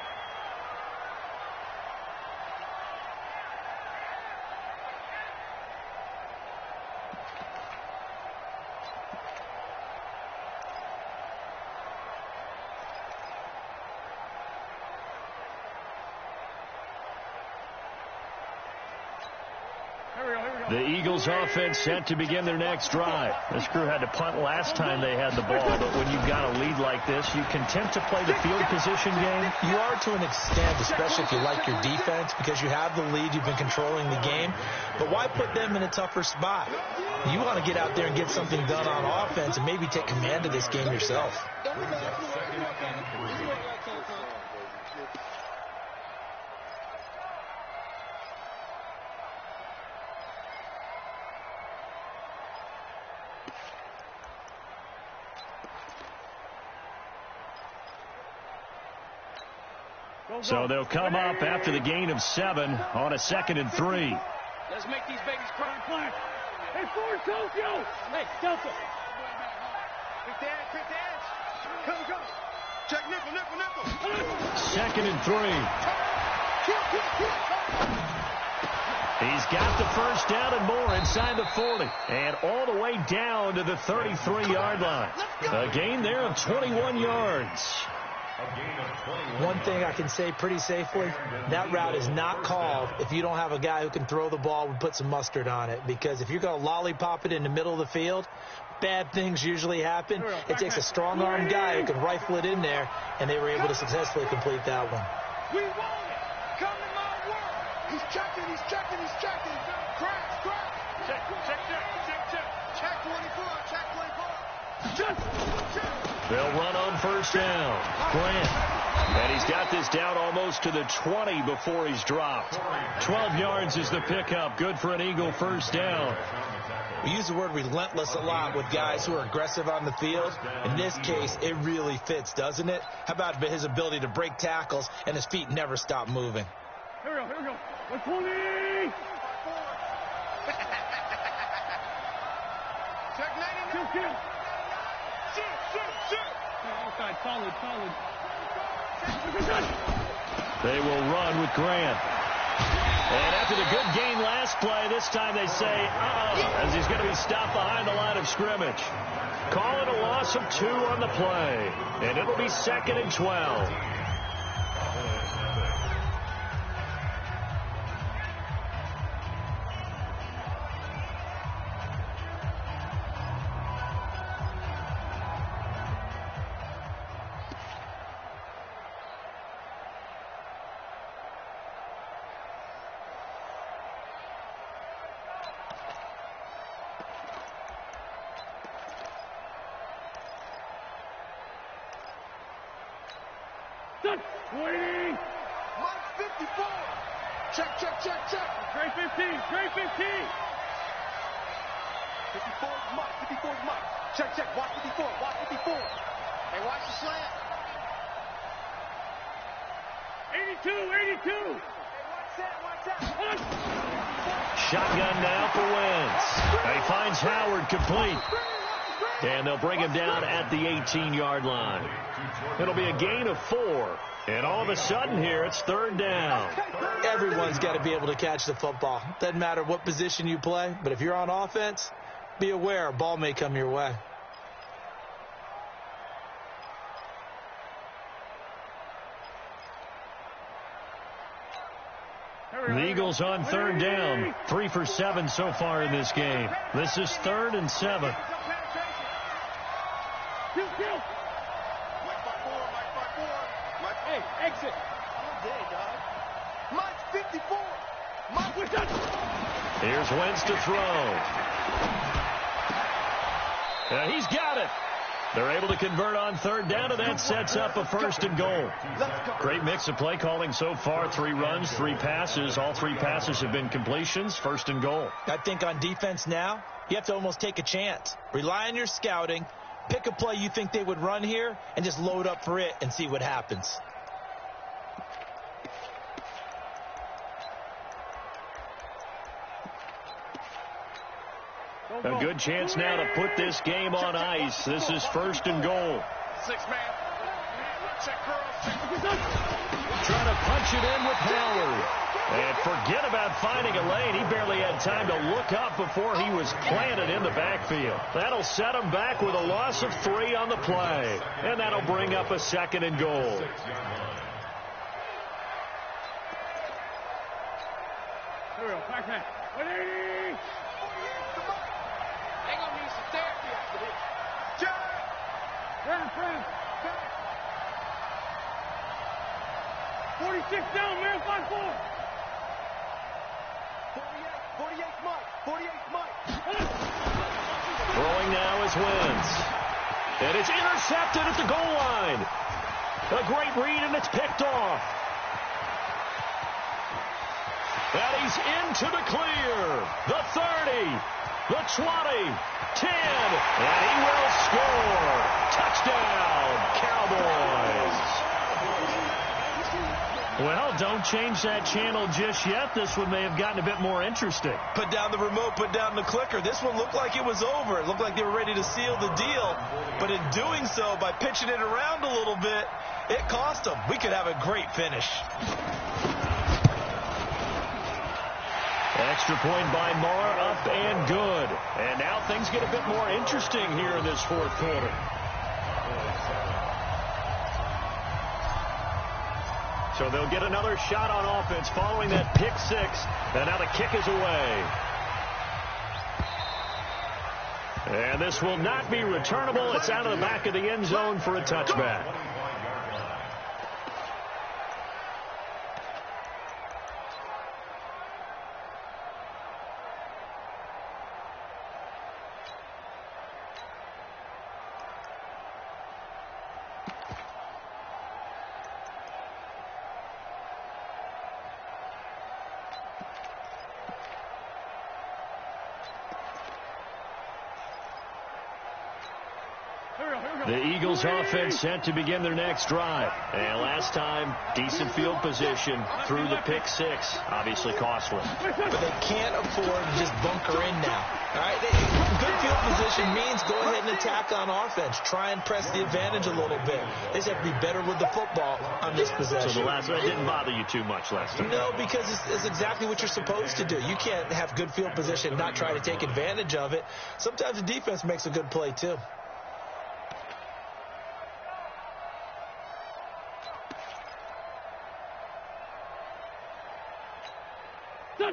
[SPEAKER 2] The Eagles offense set to begin their next drive. This crew had to punt last time they had the ball, but when you've got a lead like this, you content to play the field position game?
[SPEAKER 4] You are to an extent, especially if you like your defense, because you have the lead, you've been controlling the game. But why put them in a tougher spot? You want to get out there and get something done on offense and maybe take command of this game yourself.
[SPEAKER 2] So they'll come up after the gain of 7 on a 2nd and 3.
[SPEAKER 3] Let's make these babies cry. Hey, forward, Tokyo! Hey, Delta! Quick dance! Come. Check nickel.
[SPEAKER 2] 2nd and 3. He's got the first down and more inside the 40. And all the way down to the 33-yard line. A gain there of 21 yards.
[SPEAKER 4] One thing I can say pretty safely, that route is not called if you don't have a guy who can throw the ball and put some mustard on it. Because if you're going to lollipop it in the middle of the field, bad things usually happen. It takes a strong-armed guy who can rifle it in there, and they were able to successfully complete that one.
[SPEAKER 3] We want it. Come to my world. He's checking. Crash. Check 24.
[SPEAKER 2] They'll run on first down. Grant And he's got this down almost to the 20 before he's dropped. 12 yards is the pickup. Good for an Eagle first down.
[SPEAKER 4] We use the word relentless a lot with guys who are aggressive on the field. In this case, it really fits, doesn't it? How about his ability to break tackles and his feet never stop moving?
[SPEAKER 3] Here we go. 120! Check 99. Shoot. Outside, solid.
[SPEAKER 2] They will run with Grant. And after the good gain last play, this time they say, as he's going to be stopped behind the line of scrimmage. Call it a loss of 2 on the play. And it'll be 2nd and 12.
[SPEAKER 3] Waiting! Mike 54! Check. Gray 15! 54 is Mike. Check. Watch 54. Hey, watch the slant. 82! Hey, watch that!
[SPEAKER 2] Shotgun now for Wentz. He finds Howard complete. And they'll bring him down at the 18-yard line. It'll be a gain of 4. And all of a sudden here, it's 3rd down.
[SPEAKER 4] Everyone's got to be able to catch the football. Doesn't matter what position you play, but if you're on offense, be aware a ball may come your way.
[SPEAKER 2] The Eagles on 3rd down. 3 for 7 so far in this game. This is 3rd and 7.
[SPEAKER 3] Hey, exit. All day, dog. Mike's 54. Mike, what's that?
[SPEAKER 2] Here's Wentz to throw. He's got it. They're able to convert on 3rd down, and that sets up a 1st and goal. Great mix of play calling so far. 3 runs, 3 passes. All 3 passes have been completions. 1st and goal.
[SPEAKER 4] I think on defense now, you have to almost take a chance. Rely on your scouting. Pick a play you think they would run here and just load up for it and see what happens.
[SPEAKER 2] A good chance now to put this game on ice. This is 1st and goal.
[SPEAKER 3] 6-man. Check girls.
[SPEAKER 2] Trying to punch it in with Howard. And forget about finding a lane. He barely had time to look up before he was planted in the backfield. That'll set him back with a loss of 3 on the play. And that'll bring up a 2nd and goal.
[SPEAKER 3] Here we go. Back man. 180. They gonna need some therapy after this. Jack. Friend. 46 down, man. 5-4. 48 Mike.
[SPEAKER 2] Throwing now is Wentz. And it's intercepted at the goal line. A great read, and it's picked off. And he's into the clear. The 30, the 20, 10, and he will score. Touchdown, Cowboys. Well, don't change that channel just yet. This one may have gotten a bit more interesting.
[SPEAKER 4] Put down the remote, put down the clicker. This one looked like it was over. It looked like they were ready to seal the deal. But in doing so, by pitching it around a little bit, it cost them. We could have a great finish.
[SPEAKER 2] Extra point by Marr, up and good. And now things get a bit more interesting here in this 4th quarter. So they'll get another shot on offense following that pick 6. And now the kick is away. And this will not be returnable. It's out of the back of the end zone for a touchback. The Eagles offense set to begin their next drive. And last time, decent field position through the pick six. Obviously costly.
[SPEAKER 4] But they can't afford to just bunker in now. All right? Good field position means go ahead and attack on offense. Try and press the advantage a little bit. They just have to be better with the football on this possession.
[SPEAKER 2] So the last one didn't bother you too much last time?
[SPEAKER 4] No, because it's exactly what you're supposed to do. You can't have good field position and not try to take advantage of it. Sometimes the defense makes a good play, too.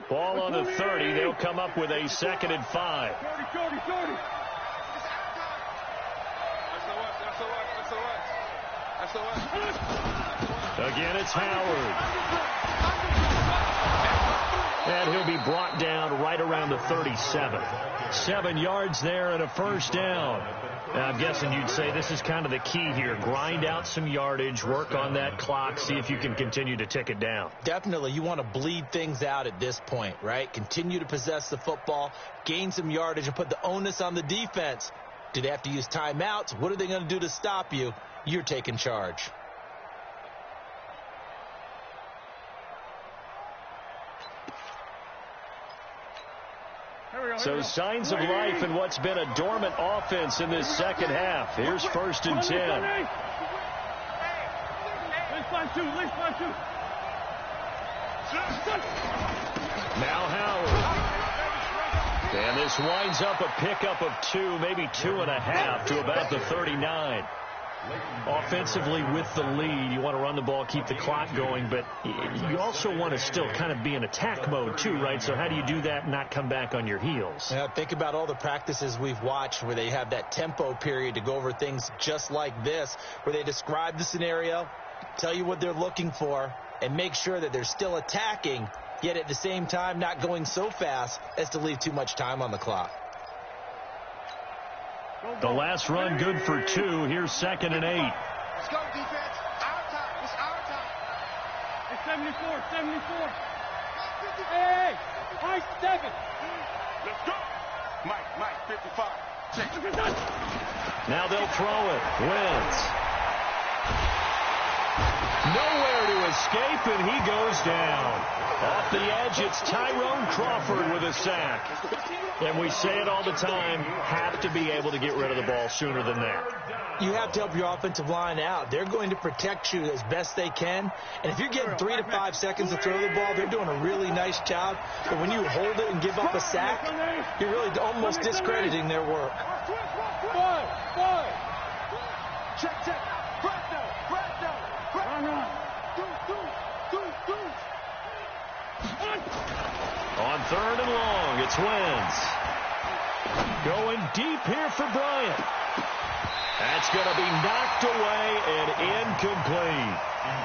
[SPEAKER 2] Ball on the 30. They'll come up with a 2nd and 5. Again, it's Howard. And he'll be brought down right around the 37. 7 yards there and a first down. Now, I'm guessing you'd say this is kind of the key here. Grind out some yardage, work on that clock, see if you can continue to tick it down.
[SPEAKER 4] Definitely. You want to bleed things out at this point, right? Continue to possess the football, gain some yardage, and put the onus on the defense. Do they have to use timeouts? What are they going to do to stop you? You're taking charge.
[SPEAKER 2] So signs of life in what's been a dormant offense in this second half. Here's 1st and 10. Now Howard. And this winds up a pickup of 2, maybe 2.5 to about the 39. Offensively with the lead, you want to run the ball, keep the clock going, but you also want to still kind of be in attack mode too, right? So how do you do that and not come back on your heels?
[SPEAKER 4] Yeah, think about all the practices we've watched where they have that tempo period to go over things just like this, where they describe the scenario, tell you what they're looking for, and make sure that they're still attacking, yet at the same time not going so fast as to leave too much time on the clock.
[SPEAKER 2] The last run good for 2. Here's 2nd and 8.
[SPEAKER 3] Let's go, defense. Our time. It's our time. It's 74. Hey, Mike, 7. Let's go. Mike, 55. Check.
[SPEAKER 2] Now they'll throw it. Wins. Nowhere to escape, and he goes down. Off the edge, it's Tyrone Crawford with a sack. And we say it all the time, have to be able to get rid of the ball sooner than that.
[SPEAKER 4] You have to help your offensive line out. They're going to protect you as best they can. And if you're getting 3 to 5 seconds to throw the ball, they're doing a really nice job. But when you hold it and give up a sack, you're really almost discrediting their work.
[SPEAKER 3] Check.
[SPEAKER 2] On 3rd and long, it's Wentz. Going deep here for Bryant. That's going to be knocked away and incomplete.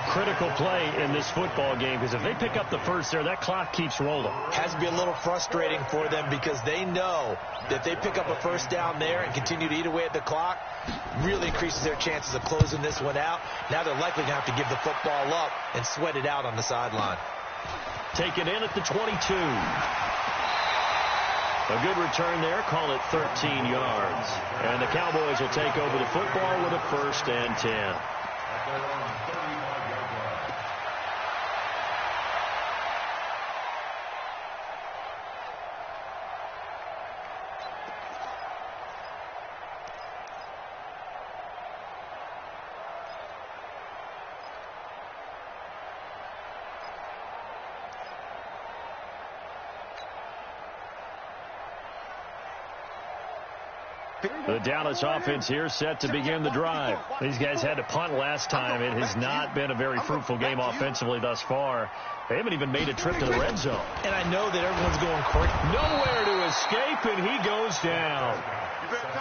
[SPEAKER 2] Critical play in this football game, because if they pick up the first there, that clock keeps rolling.
[SPEAKER 4] Has to be a little frustrating for them because they know that if they pick up a first down there and continue to eat away at the clock, really increases their chances of closing this one out. Now they're likely going to have to give the football up and sweat it out on the sideline.
[SPEAKER 2] Taken in at the 22. A good return there. Call it 13 yards. And the Cowboys will take over the football with a 1st and 10. The Dallas offense here set to begin the drive. These guys had to punt last time. It has not been a very fruitful game offensively thus far. They haven't even made a trip to the red zone.
[SPEAKER 4] And I know that everyone's going crazy.
[SPEAKER 2] Nowhere to escape, and he goes down.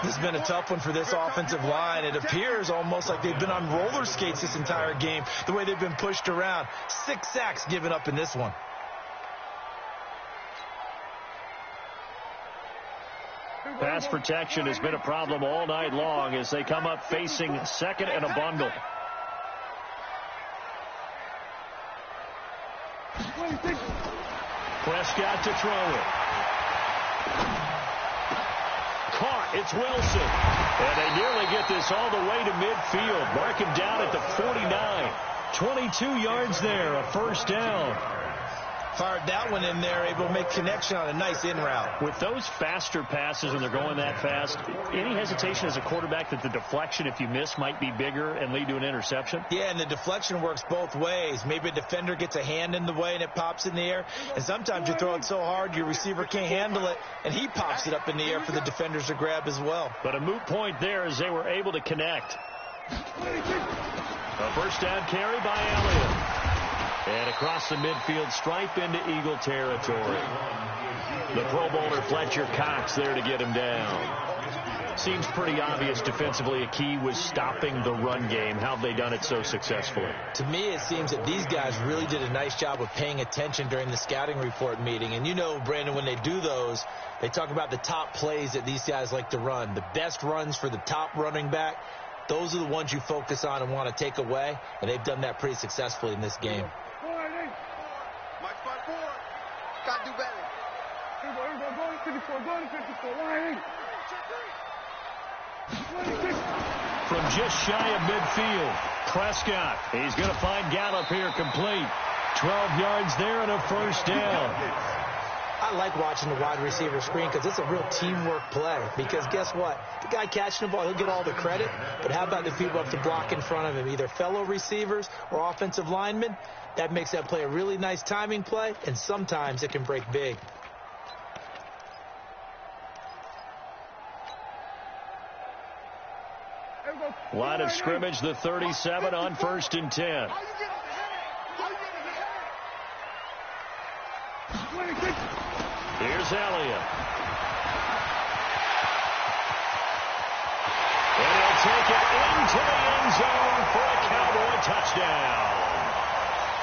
[SPEAKER 4] This has been a tough one for this offensive line. It appears almost like they've been on roller skates this entire game, the way they've been pushed around. 6 sacks given up in this one.
[SPEAKER 2] Pass protection has been a problem all night long as they come up facing 2nd and a bundle. Prescott to throw it. Caught. It's Wilson. And they nearly get this all the way to midfield. Mark him down at the 49. 22 yards there, a first down.
[SPEAKER 4] Fired that one in there, able to make connection on a nice in route.
[SPEAKER 2] With those faster passes when they're going that fast, any hesitation as a quarterback that the deflection, if you miss, might be bigger and lead to an interception?
[SPEAKER 4] Yeah, and the deflection works both ways. Maybe a defender gets a hand in the way and it pops in the air. And sometimes you throw it so hard your receiver can't handle it, and he pops it up in the air for the defenders to grab as well.
[SPEAKER 2] But a moot point there as they were able to connect. A first down carry by Elliott. And across the midfield stripe into Eagle territory. The Pro Bowler Fletcher Cox there to get him down. Seems pretty obvious defensively a key was stopping the run game. How have they done it so successfully?
[SPEAKER 4] To me, it seems that these guys really did a nice job of paying attention during the scouting report meeting. And you know, Brandon, when they do those, they talk about the top plays that these guys like to run. The best runs for the top running back. Those are the ones you focus on and want to take away. And they've done that pretty successfully in this game.
[SPEAKER 3] Got to do better.
[SPEAKER 2] From just shy of midfield, Prescott. He's going to find Gallup here complete. 12 yards there and a first down.
[SPEAKER 4] I like watching the wide receiver screen because it's a real teamwork play. Because guess what? The guy catching the ball, he'll get all the credit. But how about the people up to block in front of him, either fellow receivers or offensive linemen? That makes that play a really nice timing play, and sometimes it can break big.
[SPEAKER 2] Line of scrimmage, the 37 on 1st and 10. Here's Elliott. And he'll take it into the end zone for a Cowboy touchdown.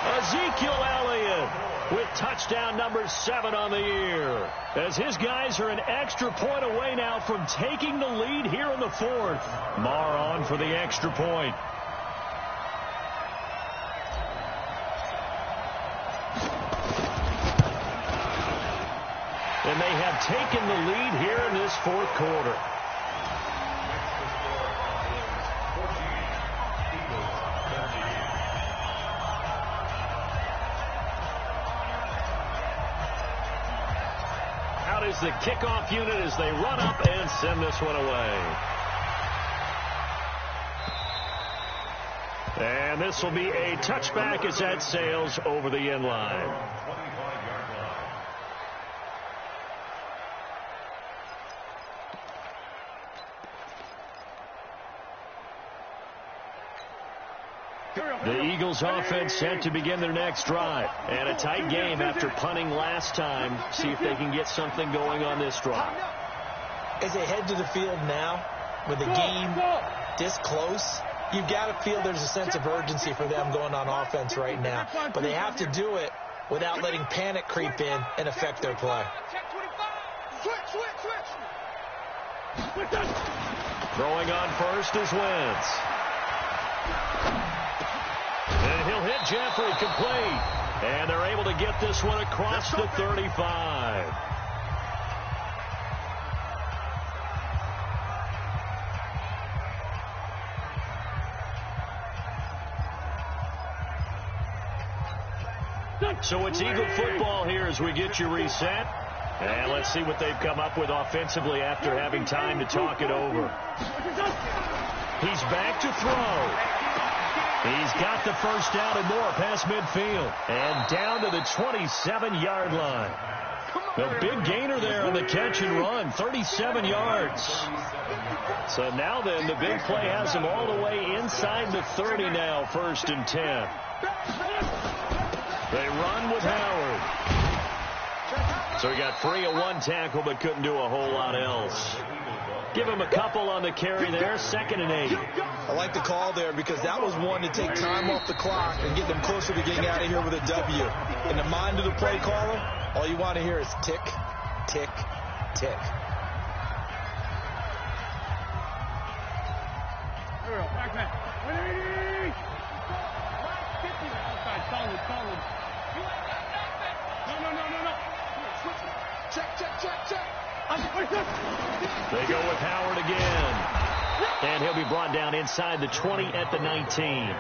[SPEAKER 2] Ezekiel Elliott with touchdown number 7 on the year. As his guys are an extra point away now from taking the lead here in the 4th. Marr on for the extra point. And they have taken the lead here in this 4th quarter. Out is the kickoff unit as they run up and send this one away. And this will be a touchback as that sails over the end line. The Eagles offense set to begin their next drive. And a tight game after punting last time. See if they can get something going on this drive.
[SPEAKER 4] As they head to the field now, with the game this close, you've got to feel there's a sense of urgency for them going on offense right now. But they have to do it without letting panic creep in and affect their play.
[SPEAKER 2] Throwing on first is Wentz. And he'll hit Jeffrey complete. And they're able to get this one across the 35. So it's Eagle football here as we get you reset. And let's see what they've come up with offensively after having time to talk it over. He's back to throw. He's got the first down and more past midfield. And down to the 27-yard line. A big gainer there on the catch and run, 37 yards. So now then, the big play has him all the way inside the 30 now, 1st and 10. They run with Howard. So he got free of one tackle but couldn't do a whole lot else. Give him a couple on the carry there, 2nd and 8.
[SPEAKER 4] I like the call there because that was one to take time off the clock and get them closer to getting out of here with a W. In the mind of the play caller, all you want to hear is tick, tick, tick.
[SPEAKER 3] Check.
[SPEAKER 2] They go with Howard again. And he'll be brought down inside the 20 at the 19.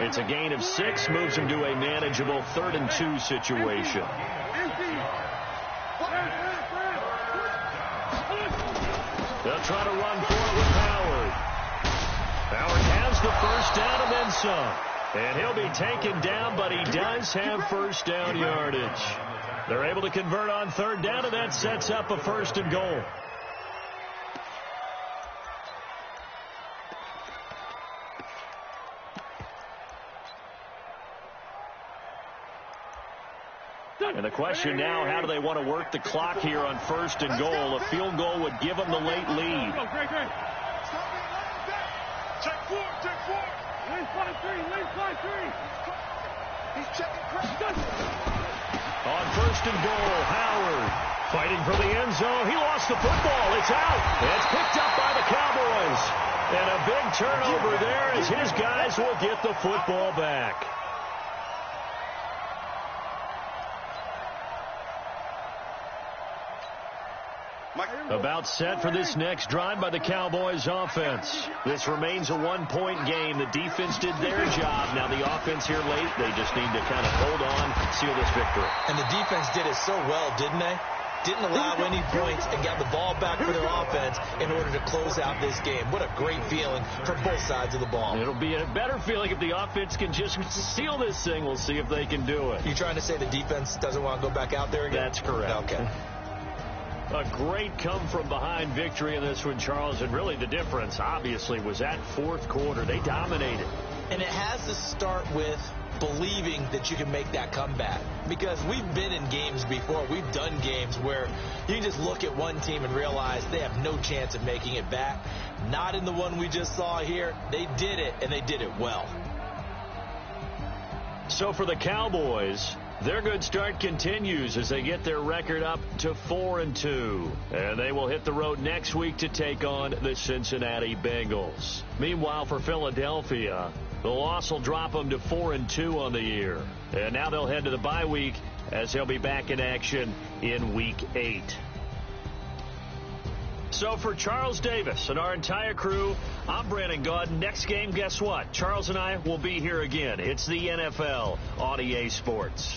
[SPEAKER 2] It's a gain of 6, moves him to a manageable 3rd and 2 situation. They'll try to run for it with Howard. Howard has the first down and then some. And he'll be taken down, but he does have first down yardage. They're able to convert on 3rd down, and that sets up a 1st and goal. And the question now, how do they want to work the clock here on 1st and goal? A field goal would give them the late lead.
[SPEAKER 3] Check 4. Lane 5-3. He's checking correct.
[SPEAKER 2] On 1st and goal, Howard fighting for the end zone. He lost the football. It's out. It's picked up by the Cowboys. And a big turnover there as his guys will get the football back. About set for this next drive by the Cowboys offense. This remains a 1-point game. The defense did their job. Now the offense here late, they just need to kind of hold on, seal this victory.
[SPEAKER 4] And the defense did it so well, didn't they? Didn't allow any points and got the ball back for their offense in order to close out this game. What a great feeling for both sides of the ball.
[SPEAKER 2] It'll be a better feeling if the offense can just seal this thing. We'll see if they can do it.
[SPEAKER 4] You trying to say the defense doesn't want to go back out there again?
[SPEAKER 2] That's correct.
[SPEAKER 4] Okay.
[SPEAKER 2] A great come-from-behind victory in this one, Charles, and really the difference, obviously, was that 4th quarter. They dominated.
[SPEAKER 4] And it has to start with believing that you can make that comeback. Because we've been in games before. We've done games where you just look at one team and realize they have no chance of making it back. Not in the one we just saw here. They did it, and they did it well.
[SPEAKER 2] So for the Cowboys, their good start continues as they get their record up to 4-2. And they will hit the road next week to take on the Cincinnati Bengals. Meanwhile, for Philadelphia, the loss will drop them to 4-2 on the year. And now they'll head to the bye week as they'll be back in action in Week 8. So for Charles Davis and our entire crew, I'm Brandon Gaudin. Next game, guess what? Charles and I will be here again. It's the NFL on EA Sports.